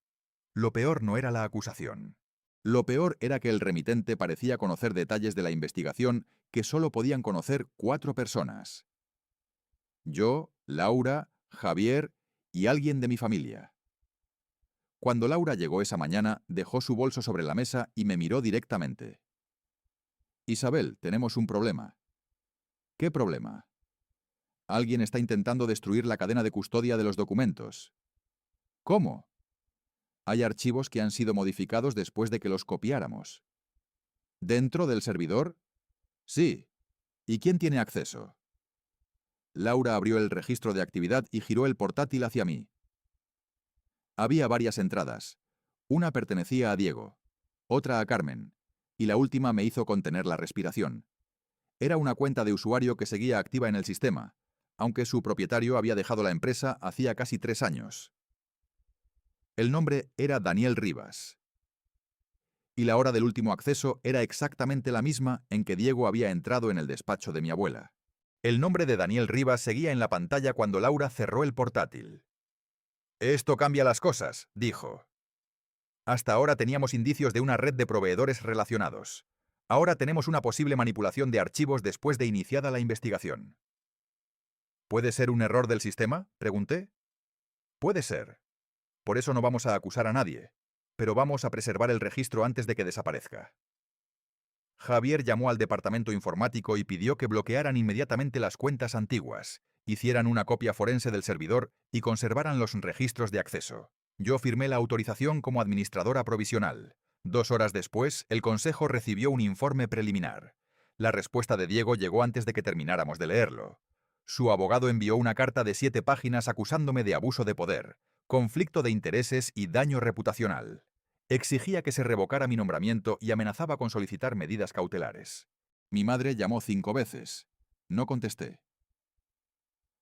Lo peor no era la acusación. Lo peor era que el remitente parecía conocer detalles de la investigación que solo podían conocer 4 personas. Yo, Laura, Javier y alguien de mi familia. Cuando Laura llegó esa mañana, dejó su bolso sobre la mesa y me miró directamente. Isabel, tenemos un problema. ¿Qué problema? Alguien está intentando destruir la cadena de custodia de los documentos. ¿Cómo? Hay archivos que han sido modificados después de que los copiáramos. ¿Dentro del servidor? Sí. ¿Y quién tiene acceso? Laura abrió el registro de actividad y giró el portátil hacia mí. Había varias entradas. Una pertenecía a Diego, otra a Carmen, y la última me hizo contener la respiración. Era una cuenta de usuario que seguía activa en el sistema, aunque su propietario había dejado la empresa hacía casi 3 años. El nombre era Daniel Rivas. Y la hora del último acceso era exactamente la misma en que Diego había entrado en el despacho de mi abuela. El nombre de Daniel Rivas seguía en la pantalla cuando Laura cerró el portátil. «Esto cambia las cosas», dijo. Hasta ahora teníamos indicios de una red de proveedores relacionados. Ahora tenemos una posible manipulación de archivos después de iniciada la investigación. ¿Puede ser un error del sistema?, pregunté. Puede ser. Por eso no vamos a acusar a nadie, pero vamos a preservar el registro antes de que desaparezca. Javier llamó al departamento informático y pidió que bloquearan inmediatamente las cuentas antiguas, hicieran una copia forense del servidor y conservaran los registros de acceso. Yo firmé la autorización como administradora provisional. 2 horas después, el consejo recibió un informe preliminar. La respuesta de Diego llegó antes de que termináramos de leerlo. Su abogado envió una carta de 7 páginas acusándome de abuso de poder, conflicto de intereses y daño reputacional. Exigía que se revocara mi nombramiento y amenazaba con solicitar medidas cautelares. Mi madre llamó 5 veces. No contesté.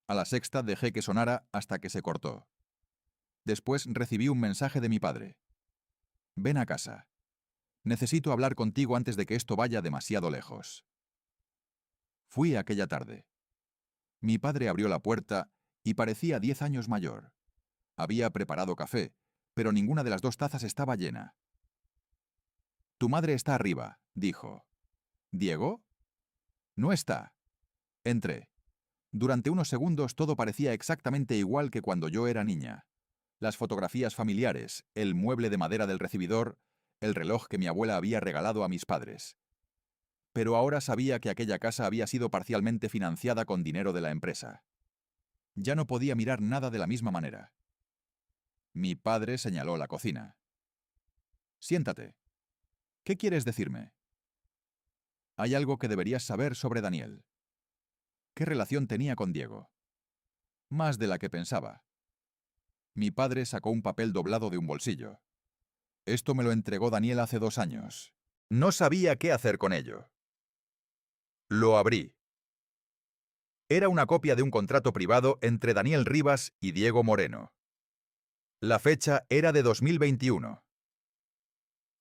A la sexta dejé que sonara hasta que se cortó. Después recibí un mensaje de mi padre. «Ven a casa. Necesito hablar contigo antes de que esto vaya demasiado lejos». Fui aquella tarde. Mi padre abrió la puerta y parecía 10 años mayor. Había preparado café, pero ninguna de las 2 tazas estaba llena. «Tu madre está arriba», dijo. «¿Diego?» «No está». Entré. Durante unos segundos todo parecía exactamente igual que cuando yo era niña. Las fotografías familiares, el mueble de madera del recibidor, el reloj que mi abuela había regalado a mis padres. Pero ahora sabía que aquella casa había sido parcialmente financiada con dinero de la empresa. Ya no podía mirar nada de la misma manera. Mi padre señaló la cocina. «Siéntate. ¿Qué quieres decirme?» «Hay algo que deberías saber sobre Daniel». ¿Qué relación tenía con Diego? Más de la que pensaba. Mi padre sacó un papel doblado de un bolsillo. Esto me lo entregó Daniel hace 2 años. No sabía qué hacer con ello. Lo abrí. Era una copia de un contrato privado entre Daniel Rivas y Diego Moreno. La fecha era de 2021.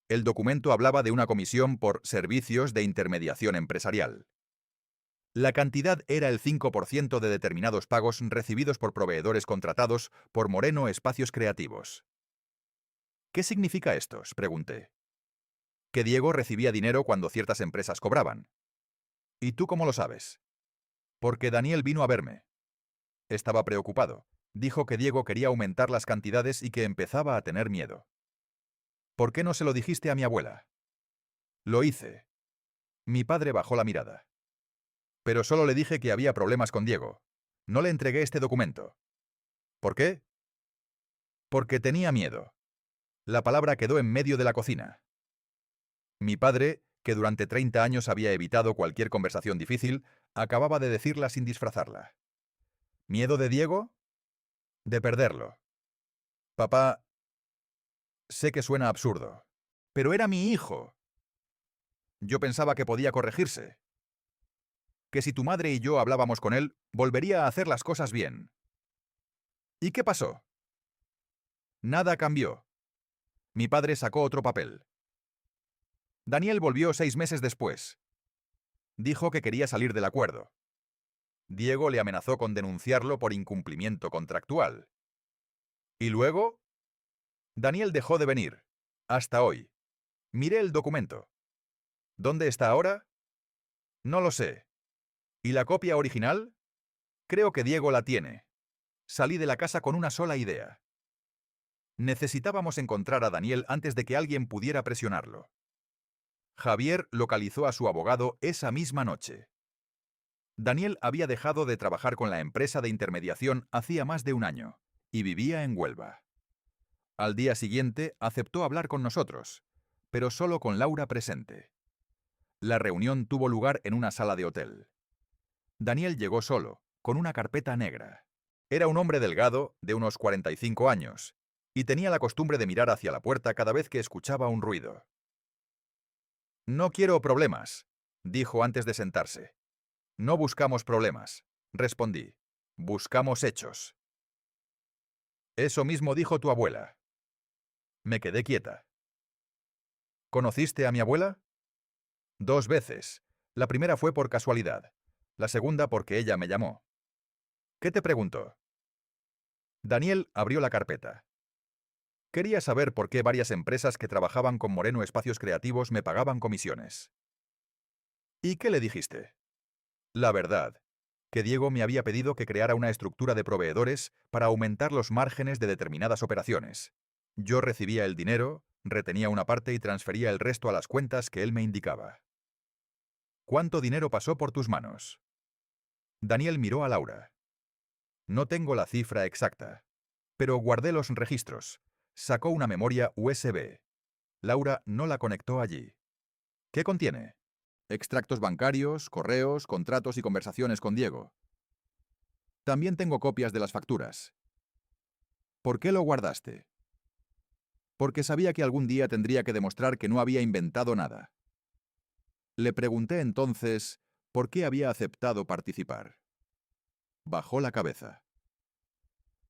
El documento hablaba de una comisión por servicios de intermediación empresarial. La cantidad era el 5% de determinados pagos recibidos por proveedores contratados por Moreno Espacios Creativos. ¿Qué significa esto?, pregunté. Que Diego recibía dinero cuando ciertas empresas cobraban. ¿Y tú cómo lo sabes? Porque Daniel vino a verme. Estaba preocupado. Dijo que Diego quería aumentar las cantidades y que empezaba a tener miedo. ¿Por qué no se lo dijiste a mi abuela? Lo hice. Mi padre bajó la mirada. Pero solo le dije que había problemas con Diego. No le entregué este documento. ¿Por qué? Porque tenía miedo. La palabra quedó en medio de la cocina. Mi padre, que durante 30 años había evitado cualquier conversación difícil, acababa de decirla sin disfrazarla. ¿Miedo de Diego? De perderlo. Papá, sé que suena absurdo, pero era mi hijo. Yo pensaba que podía corregirse. Que si tu madre y yo hablábamos con él, volvería a hacer las cosas bien. ¿Y qué pasó? Nada cambió. Mi padre sacó otro papel. Daniel volvió 6 meses después. Dijo que quería salir del acuerdo. Diego le amenazó con denunciarlo por incumplimiento contractual. ¿Y luego? Daniel dejó de venir. Hasta hoy. Miré el documento. ¿Dónde está ahora? No lo sé. ¿Y la copia original? Creo que Diego la tiene. Salí de la casa con una sola idea. Necesitábamos encontrar a Daniel antes de que alguien pudiera presionarlo. Javier localizó a su abogado esa misma noche. Daniel había dejado de trabajar con la empresa de intermediación hacía más de un año y vivía en Huelva. Al día siguiente aceptó hablar con nosotros, pero solo con Laura presente. La reunión tuvo lugar en una sala de hotel. Daniel llegó solo, con una carpeta negra. Era un hombre delgado, de unos 45 años, y tenía la costumbre de mirar hacia la puerta cada vez que escuchaba un ruido. «No quiero problemas», dijo antes de sentarse. «No buscamos problemas», respondí. «Buscamos hechos». «Eso mismo dijo tu abuela». Me quedé quieta. «¿Conociste a mi abuela?» «2 veces. La primera fue por casualidad. La segunda porque ella me llamó». «¿Qué te preguntó?» Daniel abrió la carpeta. Quería saber por qué varias empresas que trabajaban con Moreno Espacios Creativos me pagaban comisiones. ¿Y qué le dijiste? La verdad, que Diego me había pedido que creara una estructura de proveedores para aumentar los márgenes de determinadas operaciones. Yo recibía el dinero, retenía una parte y transfería el resto a las cuentas que él me indicaba. ¿Cuánto dinero pasó por tus manos? Daniel miró a Laura. No tengo la cifra exacta, pero guardé los registros. Sacó una memoria USB. Laura no la conectó allí. ¿Qué contiene? Extractos bancarios, correos, contratos y conversaciones con Diego. También tengo copias de las facturas. ¿Por qué lo guardaste? Porque sabía que algún día tendría que demostrar que no había inventado nada. Le pregunté entonces por qué había aceptado participar. Bajó la cabeza.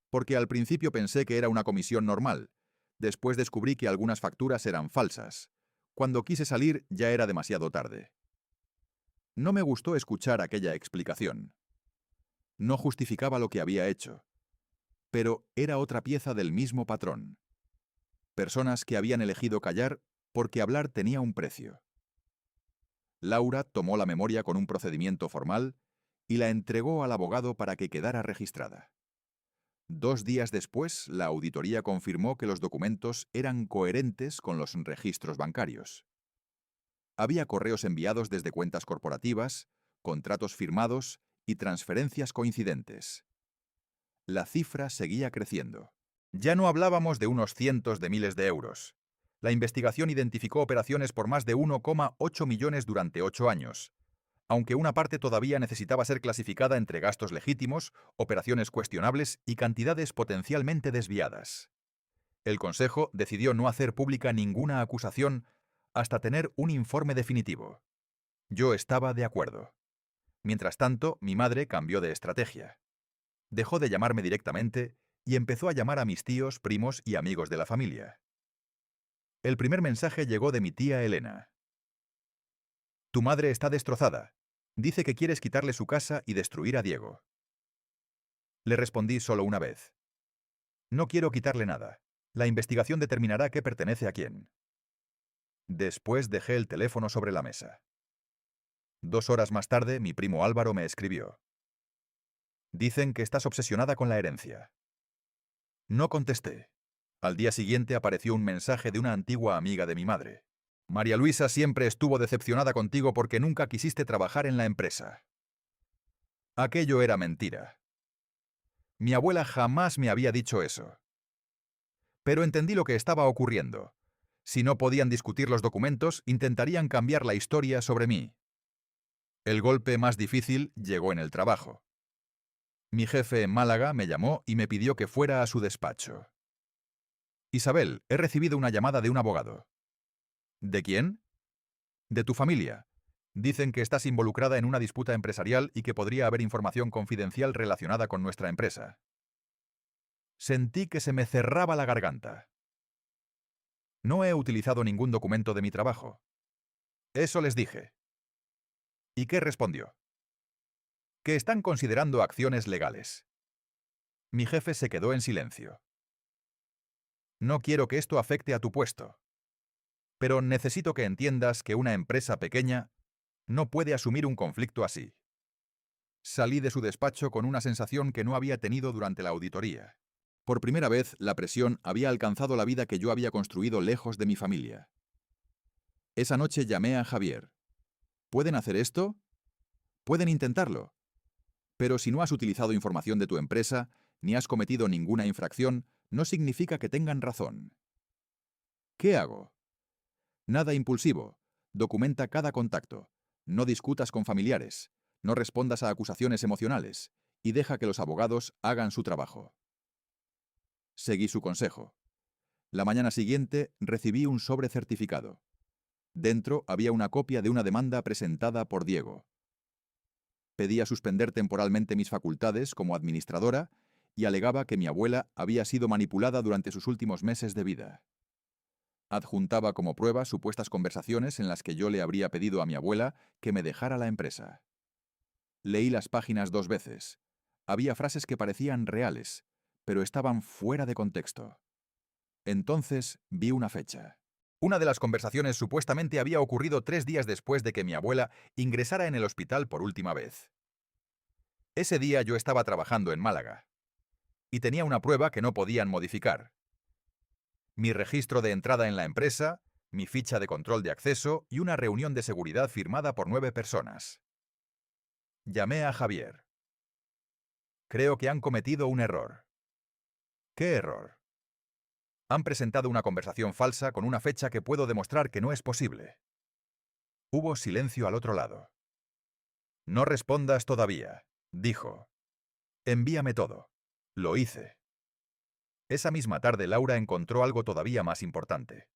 Porque al principio pensé que era una comisión normal. Después descubrí que algunas facturas eran falsas. Cuando quise salir ya era demasiado tarde. No me gustó escuchar aquella explicación. No justificaba lo que había hecho, pero era otra pieza del mismo patrón. Personas que habían elegido callar porque hablar tenía un precio. Laura tomó la memoria con un procedimiento formal y la entregó al abogado para que quedara registrada. 2 días después, la auditoría confirmó que los documentos eran coherentes con los registros bancarios. Había correos enviados desde cuentas corporativas, contratos firmados y transferencias coincidentes. La cifra seguía creciendo. Ya no hablábamos de unos cientos de miles de euros. La investigación identificó operaciones por más de 1,8 millones durante 8 años, aunque una parte todavía necesitaba ser clasificada entre gastos legítimos, operaciones cuestionables y cantidades potencialmente desviadas. El Consejo decidió no hacer pública ninguna acusación hasta tener un informe definitivo. Yo estaba de acuerdo. Mientras tanto, mi madre cambió de estrategia. Dejó de llamarme directamente y empezó a llamar a mis tíos, primos y amigos de la familia. El primer mensaje llegó de mi tía Elena. Tu madre está destrozada. Dice que quieres quitarle su casa y destruir a Diego. Le respondí solo una vez. No quiero quitarle nada. La investigación determinará qué pertenece a quién. Después dejé el teléfono sobre la mesa. 2 horas más tarde, mi primo Álvaro me escribió. Dicen que estás obsesionada con la herencia. No contesté. Al día siguiente apareció un mensaje de una antigua amiga de mi madre. María Luisa siempre estuvo decepcionada contigo porque nunca quisiste trabajar en la empresa. Aquello era mentira. Mi abuela jamás me había dicho eso. Pero entendí lo que estaba ocurriendo. Si no podían discutir los documentos, intentarían cambiar la historia sobre mí. El golpe más difícil llegó en el trabajo. Mi jefe en Málaga me llamó y me pidió que fuera a su despacho. Isabel, he recibido una llamada de un abogado. ¿De quién? De tu familia. Dicen que estás involucrada en una disputa empresarial y que podría haber información confidencial relacionada con nuestra empresa. Sentí que se me cerraba la garganta. No he utilizado ningún documento de mi trabajo. Eso les dije. ¿Y qué respondió? Que están considerando acciones legales. Mi jefe se quedó en silencio. No quiero que esto afecte a tu puesto. Pero necesito que entiendas que una empresa pequeña no puede asumir un conflicto así. Salí de su despacho con una sensación que no había tenido durante la auditoría. Por primera vez, la presión había alcanzado la vida que yo había construido lejos de mi familia. Esa noche llamé a Javier. ¿Pueden hacer esto? Pueden intentarlo. Pero si no has utilizado información de tu empresa, ni has cometido ninguna infracción, no significa que tengan razón. ¿Qué hago? Nada impulsivo. Documenta cada contacto. No discutas con familiares. No respondas a acusaciones emocionales. Y deja que los abogados hagan su trabajo. Seguí su consejo. La mañana siguiente recibí un sobre certificado. Dentro había una copia de una demanda presentada por Diego. Pedía suspender temporalmente mis facultades como administradora y alegaba que mi abuela había sido manipulada durante sus últimos meses de vida. Adjuntaba como prueba supuestas conversaciones en las que yo le habría pedido a mi abuela que me dejara la empresa. Leí las páginas 2 veces. Había frases que parecían reales, pero estaban fuera de contexto. Entonces vi una fecha. Una de las conversaciones supuestamente había ocurrido 3 días después de que mi abuela ingresara en el hospital por última vez. Ese día yo estaba trabajando en Málaga y tenía una prueba que no podían modificar. Mi registro de entrada en la empresa, mi ficha de control de acceso y una reunión de seguridad firmada por 9 personas. Llamé a Javier. Creo que han cometido un error. ¿Qué error? Han presentado una conversación falsa con una fecha que puedo demostrar que no es posible. Hubo silencio al otro lado. No respondas todavía, dijo. Envíame todo. Lo hice. Esa misma tarde Laura encontró algo todavía más importante.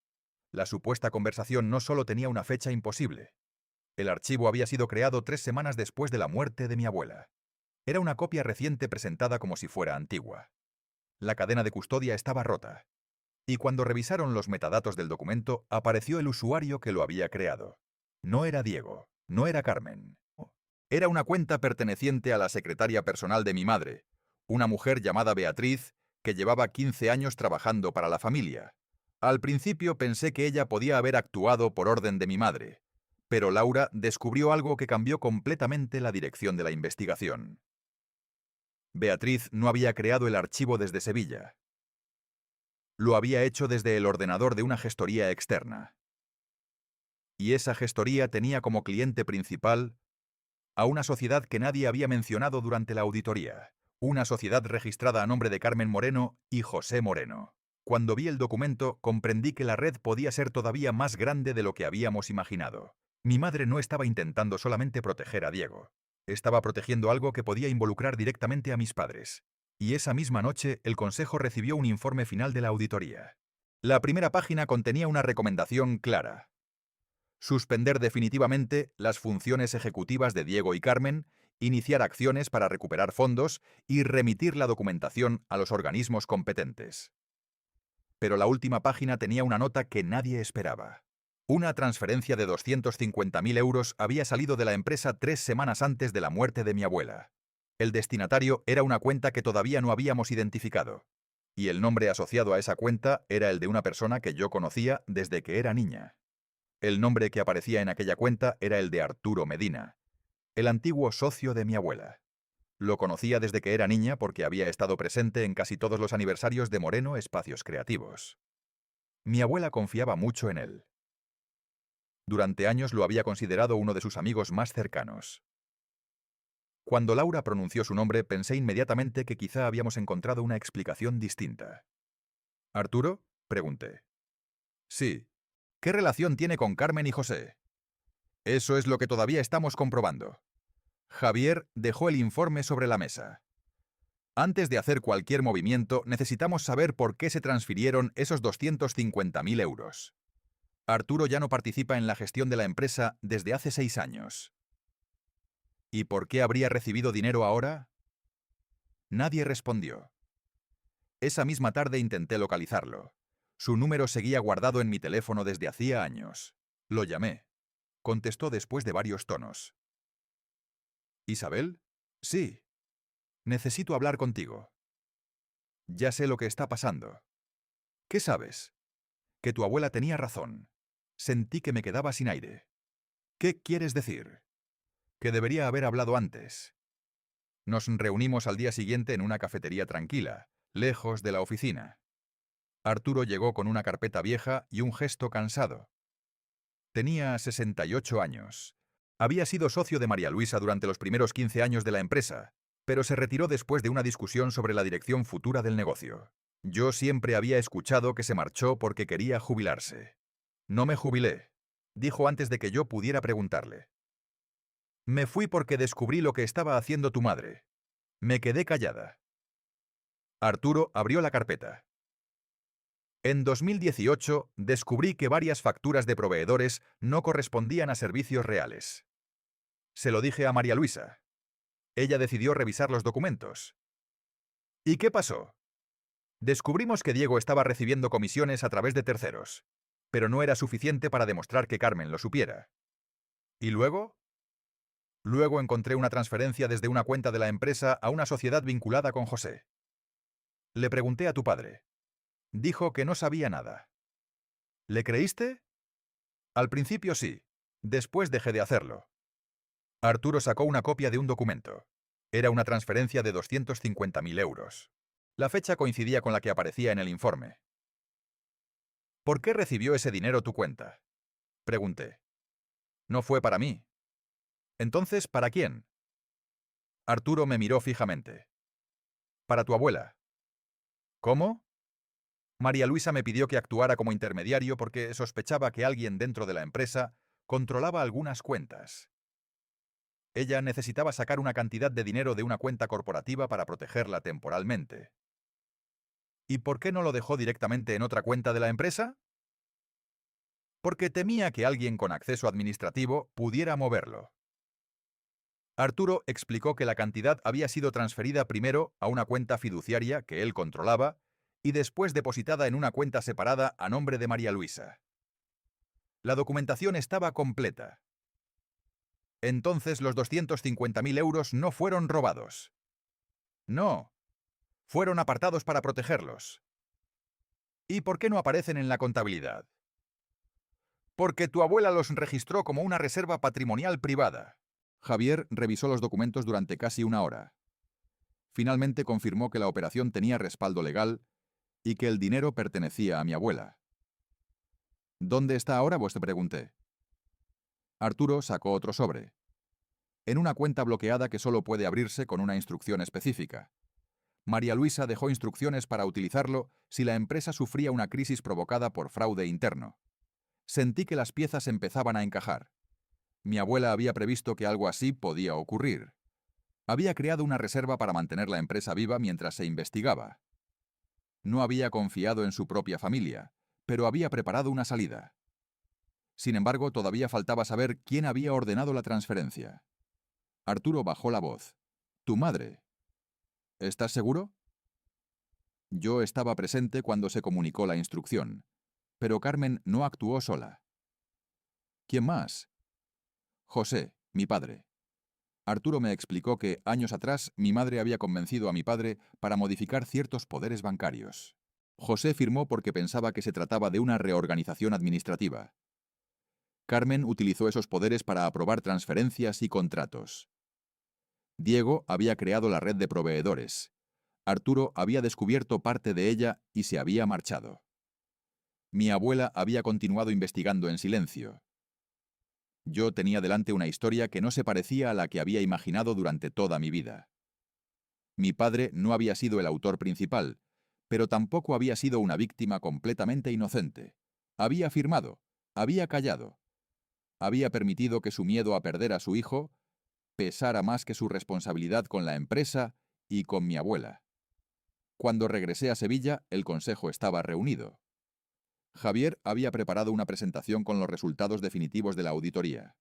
La supuesta conversación no solo tenía una fecha imposible. El archivo había sido creado 3 semanas después de la muerte de mi abuela. Era una copia reciente presentada como si fuera antigua. La cadena de custodia estaba rota. Y cuando revisaron los metadatos del documento, apareció el usuario que lo había creado. No era Diego, no era Carmen. Era una cuenta perteneciente a la secretaria personal de mi madre, una mujer llamada Beatriz, que llevaba 15 años trabajando para la familia. Al principio pensé que ella podía haber actuado por orden de mi madre, pero Laura descubrió algo que cambió completamente la dirección de la investigación. Beatriz no había creado el archivo desde Sevilla. Lo había hecho desde el ordenador de una gestoría externa. Y esa gestoría tenía como cliente principal a una sociedad que nadie había mencionado durante la auditoría, una sociedad registrada a nombre de Carmen Moreno y José Moreno. Cuando vi el documento, comprendí que la red podía ser todavía más grande de lo que habíamos imaginado. Mi madre no estaba intentando solamente proteger a Diego. Estaba protegiendo algo que podía involucrar directamente a mis padres. Y esa misma noche, el Consejo recibió un informe final de la auditoría. La primera página contenía una recomendación clara. Suspender definitivamente las funciones ejecutivas de Diego y Carmen, iniciar acciones para recuperar fondos y remitir la documentación a los organismos competentes. Pero la última página tenía una nota que nadie esperaba. Una transferencia de 250.000 euros había salido de la empresa 3 semanas antes de la muerte de mi abuela. El destinatario era una cuenta que todavía no habíamos identificado. Y el nombre asociado a esa cuenta era el de una persona que yo conocía desde que era niña. El nombre que aparecía en aquella cuenta era el de Arturo Medina, el antiguo socio de mi abuela. Lo conocía desde que era niña porque había estado presente en casi todos los aniversarios de Moreno Espacios Creativos. Mi abuela confiaba mucho en él. Durante años lo había considerado uno de sus amigos más cercanos. Cuando Laura pronunció su nombre, pensé inmediatamente que quizá habíamos encontrado una explicación distinta. ¿Arturo?, pregunté. Sí. ¿Qué relación tiene con Carmen y José? Eso es lo que todavía estamos comprobando. Javier dejó el informe sobre la mesa. Antes de hacer cualquier movimiento, necesitamos saber por qué se transfirieron esos 250.000 euros. Arturo ya no participa en la gestión de la empresa desde hace 6 años. ¿Y por qué habría recibido dinero ahora? Nadie respondió. Esa misma tarde intenté localizarlo. Su número seguía guardado en mi teléfono desde hacía años. Lo llamé. Contestó después de varios tonos. ¿Isabel? Sí. Necesito hablar contigo. Ya sé lo que está pasando. ¿Qué sabes? Que tu abuela tenía razón. Sentí que me quedaba sin aire. ¿Qué quieres decir? Que debería haber hablado antes. Nos reunimos al día siguiente en una cafetería tranquila, lejos de la oficina. Arturo llegó con una carpeta vieja y un gesto cansado. Tenía 68 años. Había sido socio de María Luisa durante los primeros 15 años de la empresa, pero se retiró después de una discusión sobre la dirección futura del negocio. Yo siempre había escuchado que se marchó porque quería jubilarse. No me jubilé, dijo antes de que yo pudiera preguntarle. Me fui porque descubrí lo que estaba haciendo tu madre. Me quedé callada. Arturo abrió la carpeta. En 2018 descubrí que varias facturas de proveedores no correspondían a servicios reales. Se lo dije a María Luisa. Ella decidió revisar los documentos. ¿Y qué pasó? Descubrimos que Diego estaba recibiendo comisiones a través de terceros, pero no era suficiente para demostrar que Carmen lo supiera. ¿Y luego? Luego encontré una transferencia desde una cuenta de la empresa a una sociedad vinculada con José. Le pregunté a tu padre. Dijo que no sabía nada. ¿Le creíste? Al principio sí. Después dejé de hacerlo. Arturo sacó una copia de un documento. Era una transferencia de 250.000 euros. La fecha coincidía con la que aparecía en el informe. ¿Por qué recibió ese dinero tu cuenta? Pregunté. No fue para mí. Entonces, ¿para quién? Arturo me miró fijamente. Para tu abuela. ¿Cómo? María Luisa me pidió que actuara como intermediario porque sospechaba que alguien dentro de la empresa controlaba algunas cuentas. Ella necesitaba sacar una cantidad de dinero de una cuenta corporativa para protegerla temporalmente. ¿Y por qué no lo dejó directamente en otra cuenta de la empresa? Porque temía que alguien con acceso administrativo pudiera moverlo. Arturo explicó que la cantidad había sido transferida primero a una cuenta fiduciaria que él controlaba y después depositada en una cuenta separada a nombre de María Luisa. La documentación estaba completa. Entonces los 250.000 euros no fueron robados. No, fueron apartados para protegerlos. ¿Y por qué no aparecen en la contabilidad? Porque tu abuela los registró como una reserva patrimonial privada. Javier revisó los documentos durante casi una hora. Finalmente confirmó que la operación tenía respaldo legal y que el dinero pertenecía a mi abuela. ¿Dónde está ahora? Pues te pregunté. Arturo sacó otro sobre. En una cuenta bloqueada que solo puede abrirse con una instrucción específica. María Luisa dejó instrucciones para utilizarlo si la empresa sufría una crisis provocada por fraude interno. Sentí que las piezas empezaban a encajar. Mi abuela había previsto que algo así podía ocurrir. Había creado una reserva para mantener la empresa viva mientras se investigaba. No había confiado en su propia familia, pero había preparado una salida. Sin embargo, todavía faltaba saber quién había ordenado la transferencia. Arturo bajó la voz. «Tu madre. ¿Estás seguro?» Yo estaba presente cuando se comunicó la instrucción, pero Carmen no actuó sola. ¿Quién más? José, mi padre. Arturo me explicó que, años atrás, mi madre había convencido a mi padre para modificar ciertos poderes bancarios. José firmó porque pensaba que se trataba de una reorganización administrativa. Carmen utilizó esos poderes para aprobar transferencias y contratos. Diego había creado la red de proveedores. Arturo había descubierto parte de ella y se había marchado. Mi abuela había continuado investigando en silencio. Yo tenía delante una historia que no se parecía a la que había imaginado durante toda mi vida. Mi padre no había sido el autor principal, pero tampoco había sido una víctima completamente inocente. Había firmado, había callado, había permitido que su miedo a perder a su hijo pesara más que su responsabilidad con la empresa y con mi abuela. Cuando regresé a Sevilla, el consejo estaba reunido. Javier había preparado una presentación con los resultados definitivos de la auditoría.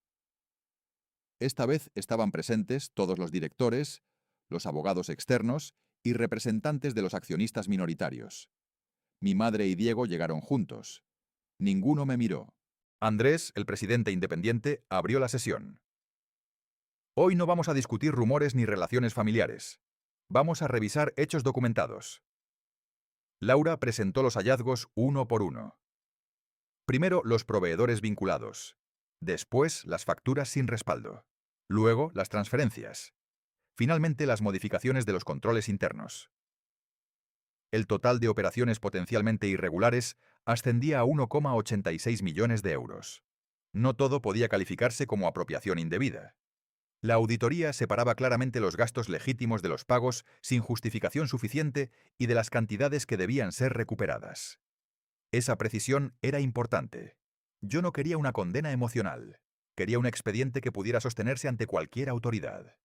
Esta vez estaban presentes todos los directores, los abogados externos y representantes de los accionistas minoritarios. Mi madre y Diego llegaron juntos. Ninguno me miró. Andrés, el presidente independiente, abrió la sesión. Hoy no vamos a discutir rumores ni relaciones familiares. Vamos a revisar hechos documentados. Laura presentó los hallazgos uno por uno. Primero, los proveedores vinculados. Después, las facturas sin respaldo. Luego, las transferencias. Finalmente, las modificaciones de los controles internos. El total de operaciones potencialmente irregulares ascendía a 1,86 millones de euros. No todo podía calificarse como apropiación indebida. La auditoría separaba claramente los gastos legítimos de los pagos sin justificación suficiente y de las cantidades que debían ser recuperadas. Esa precisión era importante. Yo no quería una condena emocional. Quería un expediente que pudiera sostenerse ante cualquier autoridad.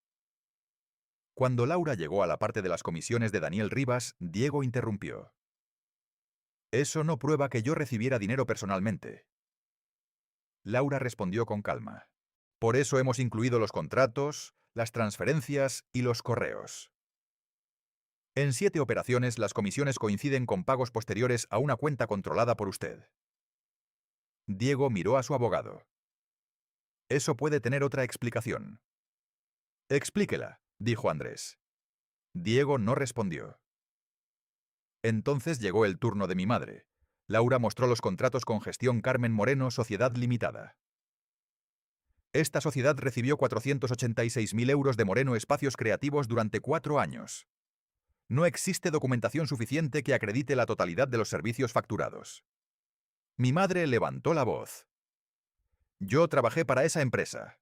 Cuando Laura llegó a la parte de las comisiones de Daniel Rivas, Diego interrumpió. Eso no prueba que yo recibiera dinero personalmente. Laura respondió con calma. Por eso hemos incluido los contratos, las transferencias y los correos. En 7 operaciones, las comisiones coinciden con pagos posteriores a una cuenta controlada por usted. Diego miró a su abogado. Eso puede tener otra explicación. Explíquela, dijo Andrés. Diego no respondió. Entonces llegó el turno de mi madre. Laura mostró los contratos con Gestión Carmen Moreno, Sociedad Limitada. Esta sociedad recibió 486.000 euros de Moreno Espacios Creativos durante 4 años. No existe documentación suficiente que acredite la totalidad de los servicios facturados. Mi madre levantó la voz. Yo trabajé para esa empresa.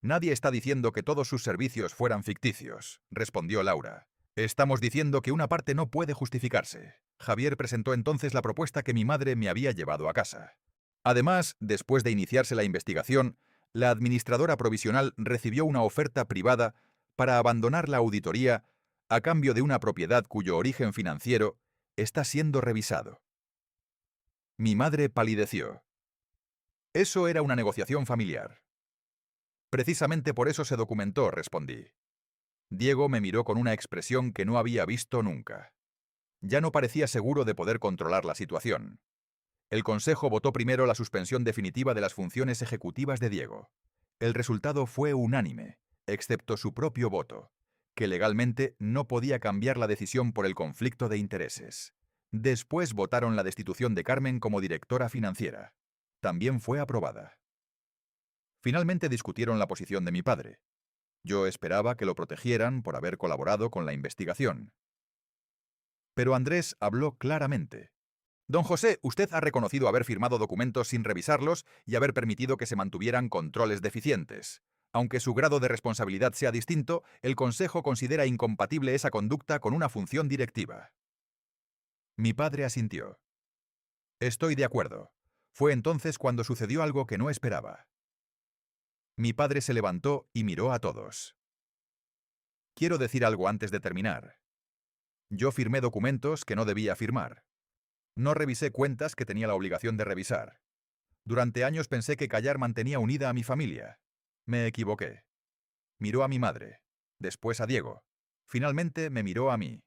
Nadie está diciendo que todos sus servicios fueran ficticios, respondió Laura. Estamos diciendo que una parte no puede justificarse. Javier presentó entonces la propuesta que mi madre me había llevado a casa. Además, después de iniciarse la investigación, la administradora provisional recibió una oferta privada para abandonar la auditoría a cambio de una propiedad cuyo origen financiero está siendo revisado. Mi madre palideció. Eso era una negociación familiar. Precisamente por eso se documentó, respondí. Diego me miró con una expresión que no había visto nunca. Ya no parecía seguro de poder controlar la situación. El Consejo votó primero la suspensión definitiva de las funciones ejecutivas de Diego. El resultado fue unánime, excepto su propio voto, que legalmente no podía cambiar la decisión por el conflicto de intereses. Después votaron la destitución de Carmen como directora financiera. También fue aprobada. Finalmente discutieron la posición de mi padre. Yo esperaba que lo protegieran por haber colaborado con la investigación. Pero Andrés habló claramente. Don José, usted ha reconocido haber firmado documentos sin revisarlos y haber permitido que se mantuvieran controles deficientes. Aunque su grado de responsabilidad sea distinto, el Consejo considera incompatible esa conducta con una función directiva. Mi padre asintió. Estoy de acuerdo. Fue entonces cuando sucedió algo que no esperaba. Mi padre se levantó y miró a todos. Quiero decir algo antes de terminar. Yo firmé documentos que no debía firmar. No revisé cuentas que tenía la obligación de revisar. Durante años pensé que callar mantenía unida a mi familia. Me equivoqué. Miró a mi madre, después a Diego. Finalmente me miró a mí.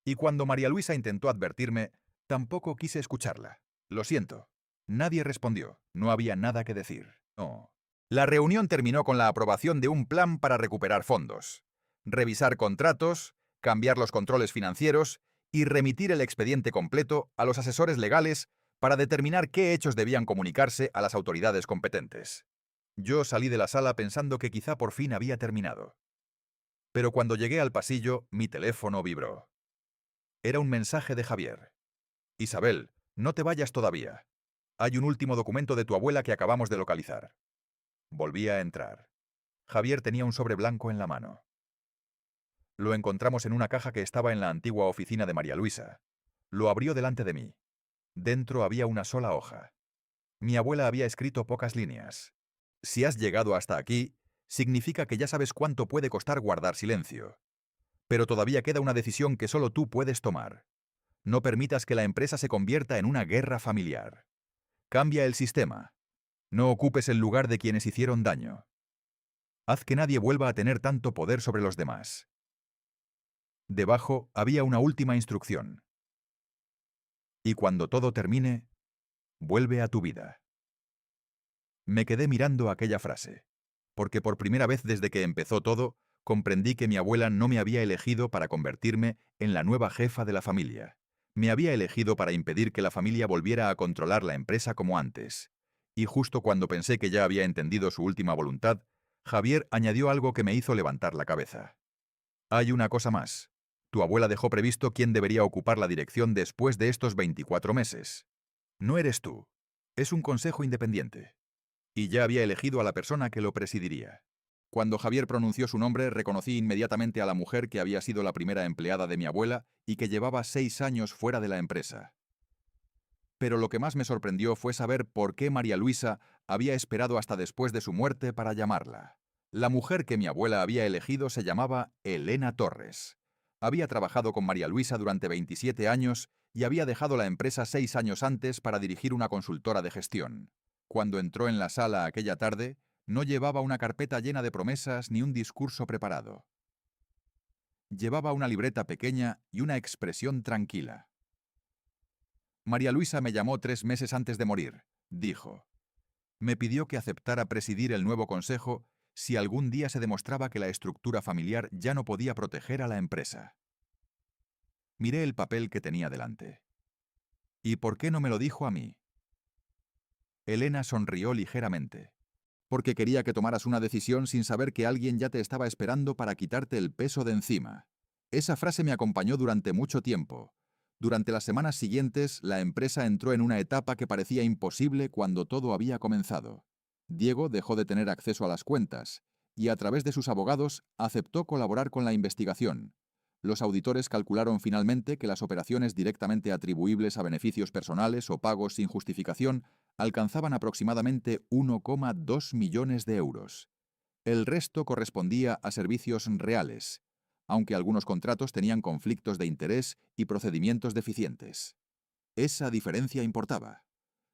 Y cuando María Luisa intentó advertirme, tampoco quise escucharla. Lo siento. Nadie respondió. No había nada que decir. No. La reunión terminó con la aprobación de un plan para recuperar fondos, revisar contratos, cambiar los controles financieros y remitir el expediente completo a los asesores legales para determinar qué hechos debían comunicarse a las autoridades competentes. Yo salí de la sala pensando que quizá por fin había terminado. Pero cuando llegué al pasillo, mi teléfono vibró. Era un mensaje de Javier. Isabel, no te vayas todavía. Hay un último documento de tu abuela que acabamos de localizar. Volví a entrar. Javier tenía un sobre blanco en la mano. Lo encontramos en una caja que estaba en la antigua oficina de María Luisa. Lo abrió delante de mí. Dentro había una sola hoja. Mi abuela había escrito pocas líneas. Si has llegado hasta aquí, significa que ya sabes cuánto puede costar guardar silencio. Pero todavía queda una decisión que solo tú puedes tomar. No permitas que la empresa se convierta en una guerra familiar. Cambia el sistema. No ocupes el lugar de quienes hicieron daño. Haz que nadie vuelva a tener tanto poder sobre los demás. Debajo había una última instrucción. Y cuando todo termine, vuelve a tu vida. Me quedé mirando aquella frase, porque por primera vez desde que empezó todo, comprendí que mi abuela no me había elegido para convertirme en la nueva jefa de la familia. Me había elegido para impedir que la familia volviera a controlar la empresa como antes. Y justo cuando pensé que ya había entendido su última voluntad, Javier añadió algo que me hizo levantar la cabeza. Hay una cosa más. Tu abuela dejó previsto quién debería ocupar la dirección después de estos 24 meses. No eres tú. Es un consejo independiente. Y ya había elegido a la persona que lo presidiría. Cuando Javier pronunció su nombre, reconocí inmediatamente a la mujer que había sido la primera empleada de mi abuela y que llevaba 6 años fuera de la empresa. Pero lo que más me sorprendió fue saber por qué María Luisa había esperado hasta después de su muerte para llamarla. La mujer que mi abuela había elegido se llamaba Elena Torres. Había trabajado con María Luisa durante 27 años y había dejado la empresa 6 años antes para dirigir una consultora de gestión. Cuando entró en la sala aquella tarde, no llevaba una carpeta llena de promesas ni un discurso preparado. Llevaba una libreta pequeña y una expresión tranquila. María Luisa me llamó 3 meses antes de morir, dijo. Me pidió que aceptara presidir el nuevo consejo si algún día se demostraba que la estructura familiar ya no podía proteger a la empresa. Miré el papel que tenía delante. ¿Y por qué no me lo dijo a mí? Elena sonrió ligeramente. Porque quería que tomaras una decisión sin saber que alguien ya te estaba esperando para quitarte el peso de encima. Esa frase me acompañó durante mucho tiempo. Durante las semanas siguientes, la empresa entró en una etapa que parecía imposible cuando todo había comenzado. Diego dejó de tener acceso a las cuentas y, a través de sus abogados, aceptó colaborar con la investigación. Los auditores calcularon finalmente que las operaciones directamente atribuibles a beneficios personales o pagos sin justificación alcanzaban aproximadamente 1,2 millones de euros. El resto correspondía a servicios reales, aunque algunos contratos tenían conflictos de interés y procedimientos deficientes. Esa diferencia importaba.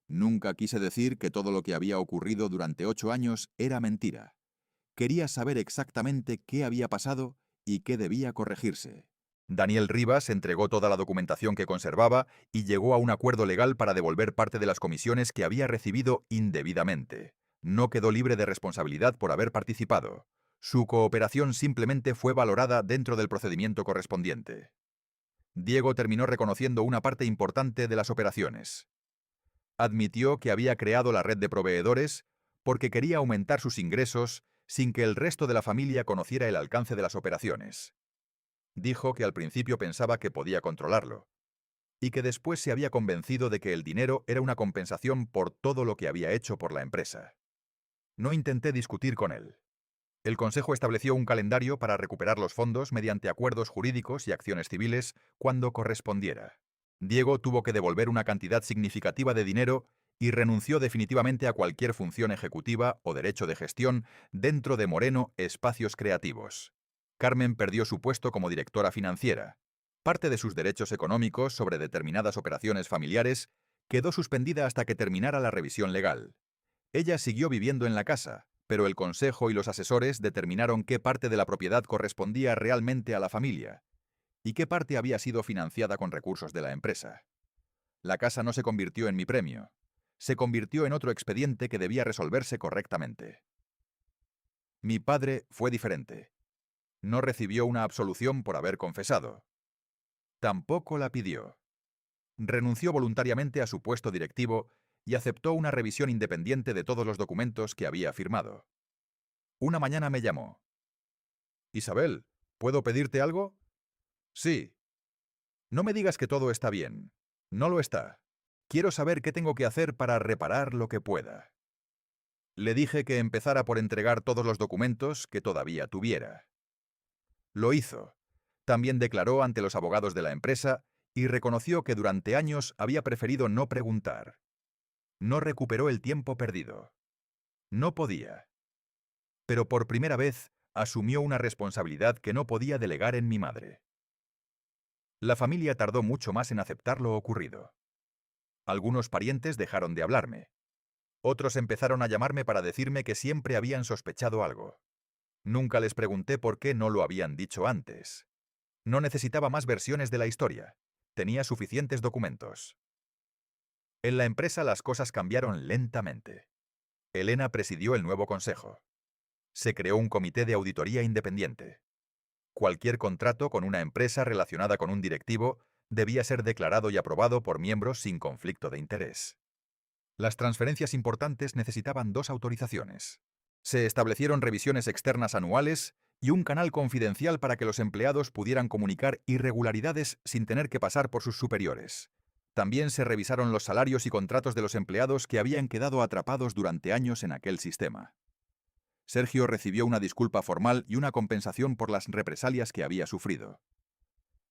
Nunca quise decir que todo lo que había ocurrido durante 8 años era mentira. Quería saber exactamente qué había pasado y qué debía corregirse. Daniel Rivas entregó toda la documentación que conservaba y llegó a un acuerdo legal para devolver parte de las comisiones que había recibido indebidamente. No quedó libre de responsabilidad por haber participado. Su cooperación simplemente fue valorada dentro del procedimiento correspondiente. Diego terminó reconociendo una parte importante de las operaciones. Admitió que había creado la red de proveedores porque quería aumentar sus ingresos sin que el resto de la familia conociera el alcance de las operaciones. Dijo que al principio pensaba que podía controlarlo, y que después se había convencido de que el dinero era una compensación por todo lo que había hecho por la empresa. No intenté discutir con él. El Consejo estableció un calendario para recuperar los fondos mediante acuerdos jurídicos y acciones civiles cuando correspondiera. Diego tuvo que devolver una cantidad significativa de dinero y renunció definitivamente a cualquier función ejecutiva o derecho de gestión dentro de Moreno Espacios Creativos. Carmen perdió su puesto como directora financiera. Parte de sus derechos económicos sobre determinadas operaciones familiares quedó suspendida hasta que terminara la revisión legal. Ella siguió viviendo en la casa, pero el consejo y los asesores determinaron qué parte de la propiedad correspondía realmente a la familia y qué parte había sido financiada con recursos de la empresa. La casa no se convirtió en mi premio. Se convirtió en otro expediente que debía resolverse correctamente. Mi padre fue diferente. No recibió una absolución por haber confesado. Tampoco la pidió. Renunció voluntariamente a su puesto directivo y aceptó una revisión independiente de todos los documentos que había firmado. Una mañana me llamó. «Isabel, ¿puedo pedirte algo?» «Sí». «No me digas que todo está bien. No lo está. Quiero saber qué tengo que hacer para reparar lo que pueda». Le dije que empezara por entregar todos los documentos que todavía tuviera. Lo hizo. También declaró ante los abogados de la empresa y reconoció que durante años había preferido no preguntar. No recuperó el tiempo perdido. No podía. Pero por primera vez asumió una responsabilidad que no podía delegar en mi madre. La familia tardó mucho más en aceptar lo ocurrido. Algunos parientes dejaron de hablarme. Otros empezaron a llamarme para decirme que siempre habían sospechado algo. Nunca les pregunté por qué no lo habían dicho antes. No necesitaba más versiones de la historia. Tenía suficientes documentos. En la empresa las cosas cambiaron lentamente. Elena presidió el nuevo consejo. Se creó un comité de auditoría independiente. Cualquier contrato con una empresa relacionada con un directivo Debía ser declarado y aprobado por miembros sin conflicto de interés. Las transferencias importantes necesitaban 2 autorizaciones. Se establecieron revisiones externas anuales y un canal confidencial para que los empleados pudieran comunicar irregularidades sin tener que pasar por sus superiores. También se revisaron los salarios y contratos de los empleados que habían quedado atrapados durante años en aquel sistema. Sergio recibió una disculpa formal y una compensación por las represalias que había sufrido.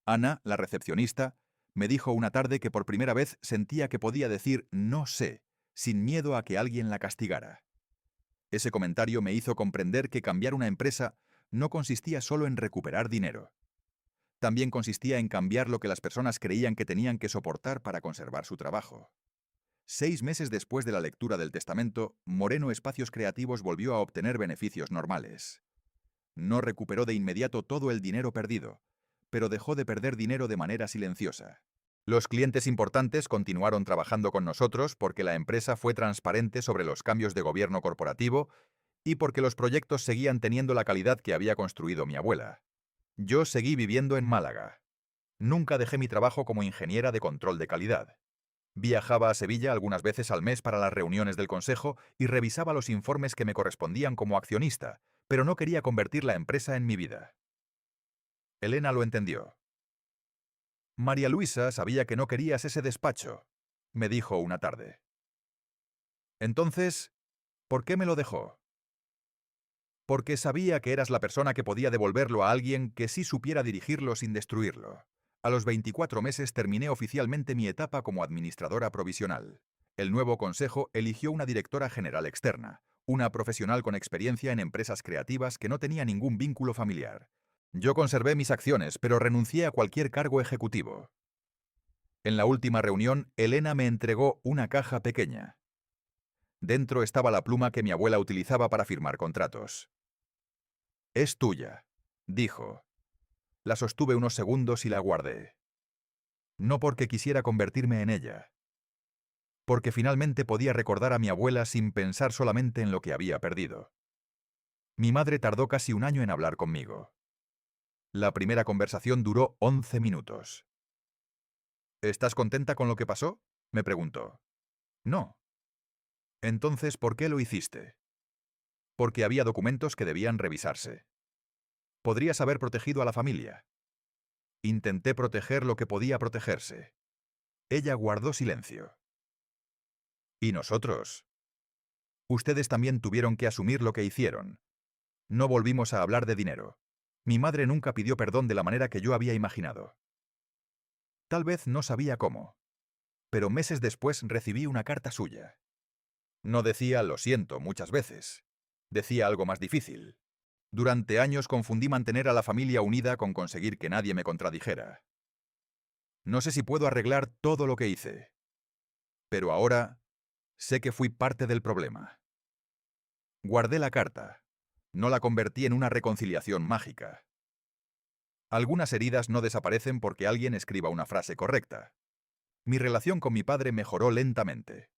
Ana, la recepcionista, me dijo una tarde que por primera vez sentía que podía decir «no sé», sin miedo a que alguien la castigara. Ese comentario me hizo comprender que cambiar una empresa no consistía solo en recuperar dinero. También consistía en cambiar lo que las personas creían que tenían que soportar para conservar su trabajo. 6 meses después de la lectura del testamento, Moreno Espacios Creativos volvió a obtener beneficios normales. No recuperó de inmediato todo el dinero perdido, pero dejó de perder dinero de manera silenciosa. Los clientes importantes continuaron trabajando con nosotros porque la empresa fue transparente sobre los cambios de gobierno corporativo y porque los proyectos seguían teniendo la calidad que había construido mi abuela. Yo seguí viviendo en Málaga. Nunca dejé mi trabajo como ingeniera de control de calidad. Viajaba a Sevilla algunas veces al mes para las reuniones del consejo y revisaba los informes que me correspondían como accionista, pero no quería convertir la empresa en mi vida. Elena lo entendió. María Luisa sabía que no querías ese despacho, me dijo una tarde. Entonces, ¿por qué me lo dejó? Porque sabía que eras la persona que podía devolverlo a alguien que sí supiera dirigirlo sin destruirlo. A los 24 meses terminé oficialmente mi etapa como administradora provisional. El nuevo consejo eligió una directora general externa, una profesional con experiencia en empresas creativas que no tenía ningún vínculo familiar. Yo conservé mis acciones, pero renuncié a cualquier cargo ejecutivo. En la última reunión, Elena me entregó una caja pequeña. Dentro estaba la pluma que mi abuela utilizaba para firmar contratos. «Es tuya», dijo. La sostuve unos segundos y la guardé. No porque quisiera convertirme en ella. Porque finalmente podía recordar a mi abuela sin pensar solamente en lo que había perdido. Mi madre tardó casi un año en hablar conmigo. La primera conversación duró 11 minutos. «¿Estás contenta con lo que pasó?», me preguntó. «No». «Entonces, ¿por qué lo hiciste?». «Porque había documentos que debían revisarse. Podrías haber protegido a la familia». «Intenté proteger lo que podía protegerse». Ella guardó silencio. «¿Y nosotros?». «Ustedes también tuvieron que asumir lo que hicieron». No volvimos a hablar de dinero. Mi madre nunca pidió perdón de la manera que yo había imaginado. Tal vez no sabía cómo. Pero meses después recibí una carta suya. No decía «lo siento» muchas veces. Decía algo más difícil. Durante años confundí mantener a la familia unida con conseguir que nadie me contradijera. No sé si puedo arreglar todo lo que hice. Pero ahora sé que fui parte del problema. Guardé la carta. No la convertí en una reconciliación mágica. Algunas heridas no desaparecen porque alguien escriba una frase correcta. Mi relación con mi padre mejoró lentamente.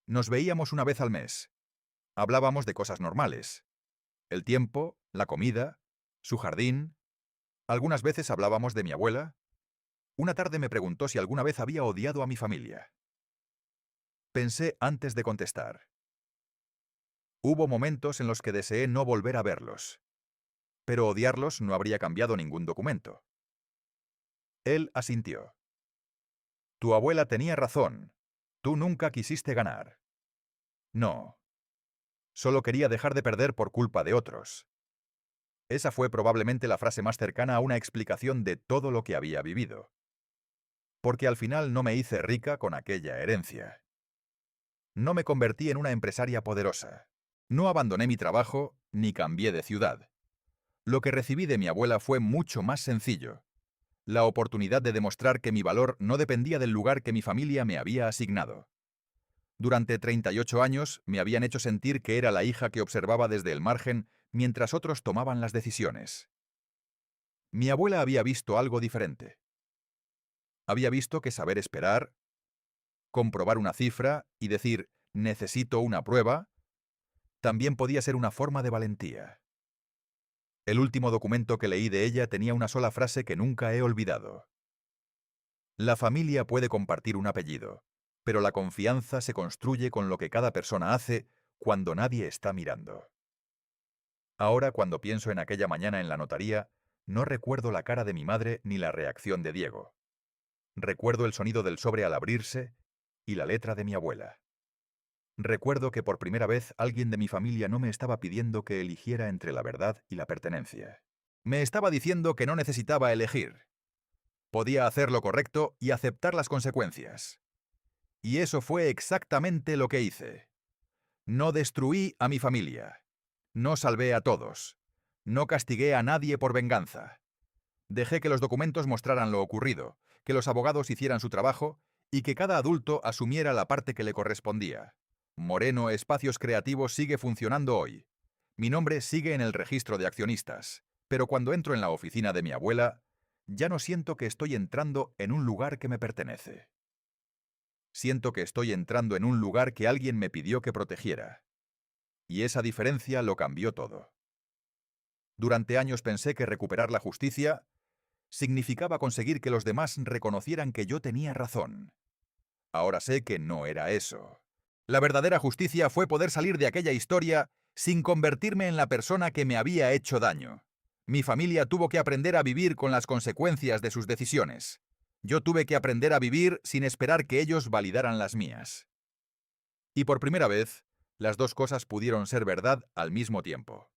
Nos veíamos una vez al mes. Hablábamos de cosas normales. El tiempo, la comida, su jardín. Algunas veces hablábamos de mi abuela. Una tarde me preguntó si alguna vez había odiado a mi familia. Pensé antes de contestar. Hubo momentos en los que deseé no volver a verlos. Pero odiarlos no habría cambiado ningún documento. Él asintió. Tu abuela tenía razón. Tú nunca quisiste ganar. No. Solo quería dejar de perder por culpa de otros. Esa fue probablemente la frase más cercana a una explicación de todo lo que había vivido. Porque al final no me hice rica con aquella herencia. No me convertí en una empresaria poderosa. No abandoné mi trabajo ni cambié de ciudad. Lo que recibí de mi abuela fue mucho más sencillo. La oportunidad de demostrar que mi valor no dependía del lugar que mi familia me había asignado. Durante 38 años me habían hecho sentir que era la hija que observaba desde el margen mientras otros tomaban las decisiones. Mi abuela había visto algo diferente. Había visto que saber esperar, comprobar una cifra y decir «necesito una prueba» también podía ser una forma de valentía. El último documento que leí de ella tenía una sola frase que nunca he olvidado. La familia puede compartir un apellido, pero la confianza se construye con lo que cada persona hace cuando nadie está mirando. Ahora, cuando pienso en aquella mañana en la notaría, no recuerdo la cara de mi madre ni la reacción de Diego. Recuerdo el sonido del sobre al abrirse y la letra de mi abuela. Recuerdo que por primera vez alguien de mi familia no me estaba pidiendo que eligiera entre la verdad y la pertenencia. Me estaba diciendo que no necesitaba elegir. Podía hacer lo correcto y aceptar las consecuencias. Y eso fue exactamente lo que hice. No destruí a mi familia. No salvé a todos. No castigué a nadie por venganza. Dejé que los documentos mostraran lo ocurrido, que los abogados hicieran su trabajo y que cada adulto asumiera la parte que le correspondía. Moreno Espacios Creativos sigue funcionando hoy. Mi nombre sigue en el registro de accionistas, pero cuando entro en la oficina de mi abuela, ya no siento que estoy entrando en un lugar que me pertenece. Siento que estoy entrando en un lugar que alguien me pidió que protegiera. Y esa diferencia lo cambió todo. Durante años pensé que recuperar la justicia significaba conseguir que los demás reconocieran que yo tenía razón. Ahora sé que no era eso. La verdadera justicia fue poder salir de aquella historia sin convertirme en la persona que me había hecho daño. Mi familia tuvo que aprender a vivir con las consecuencias de sus decisiones. Yo tuve que aprender a vivir sin esperar que ellos validaran las mías. Y por primera vez, las dos cosas pudieron ser verdad al mismo tiempo.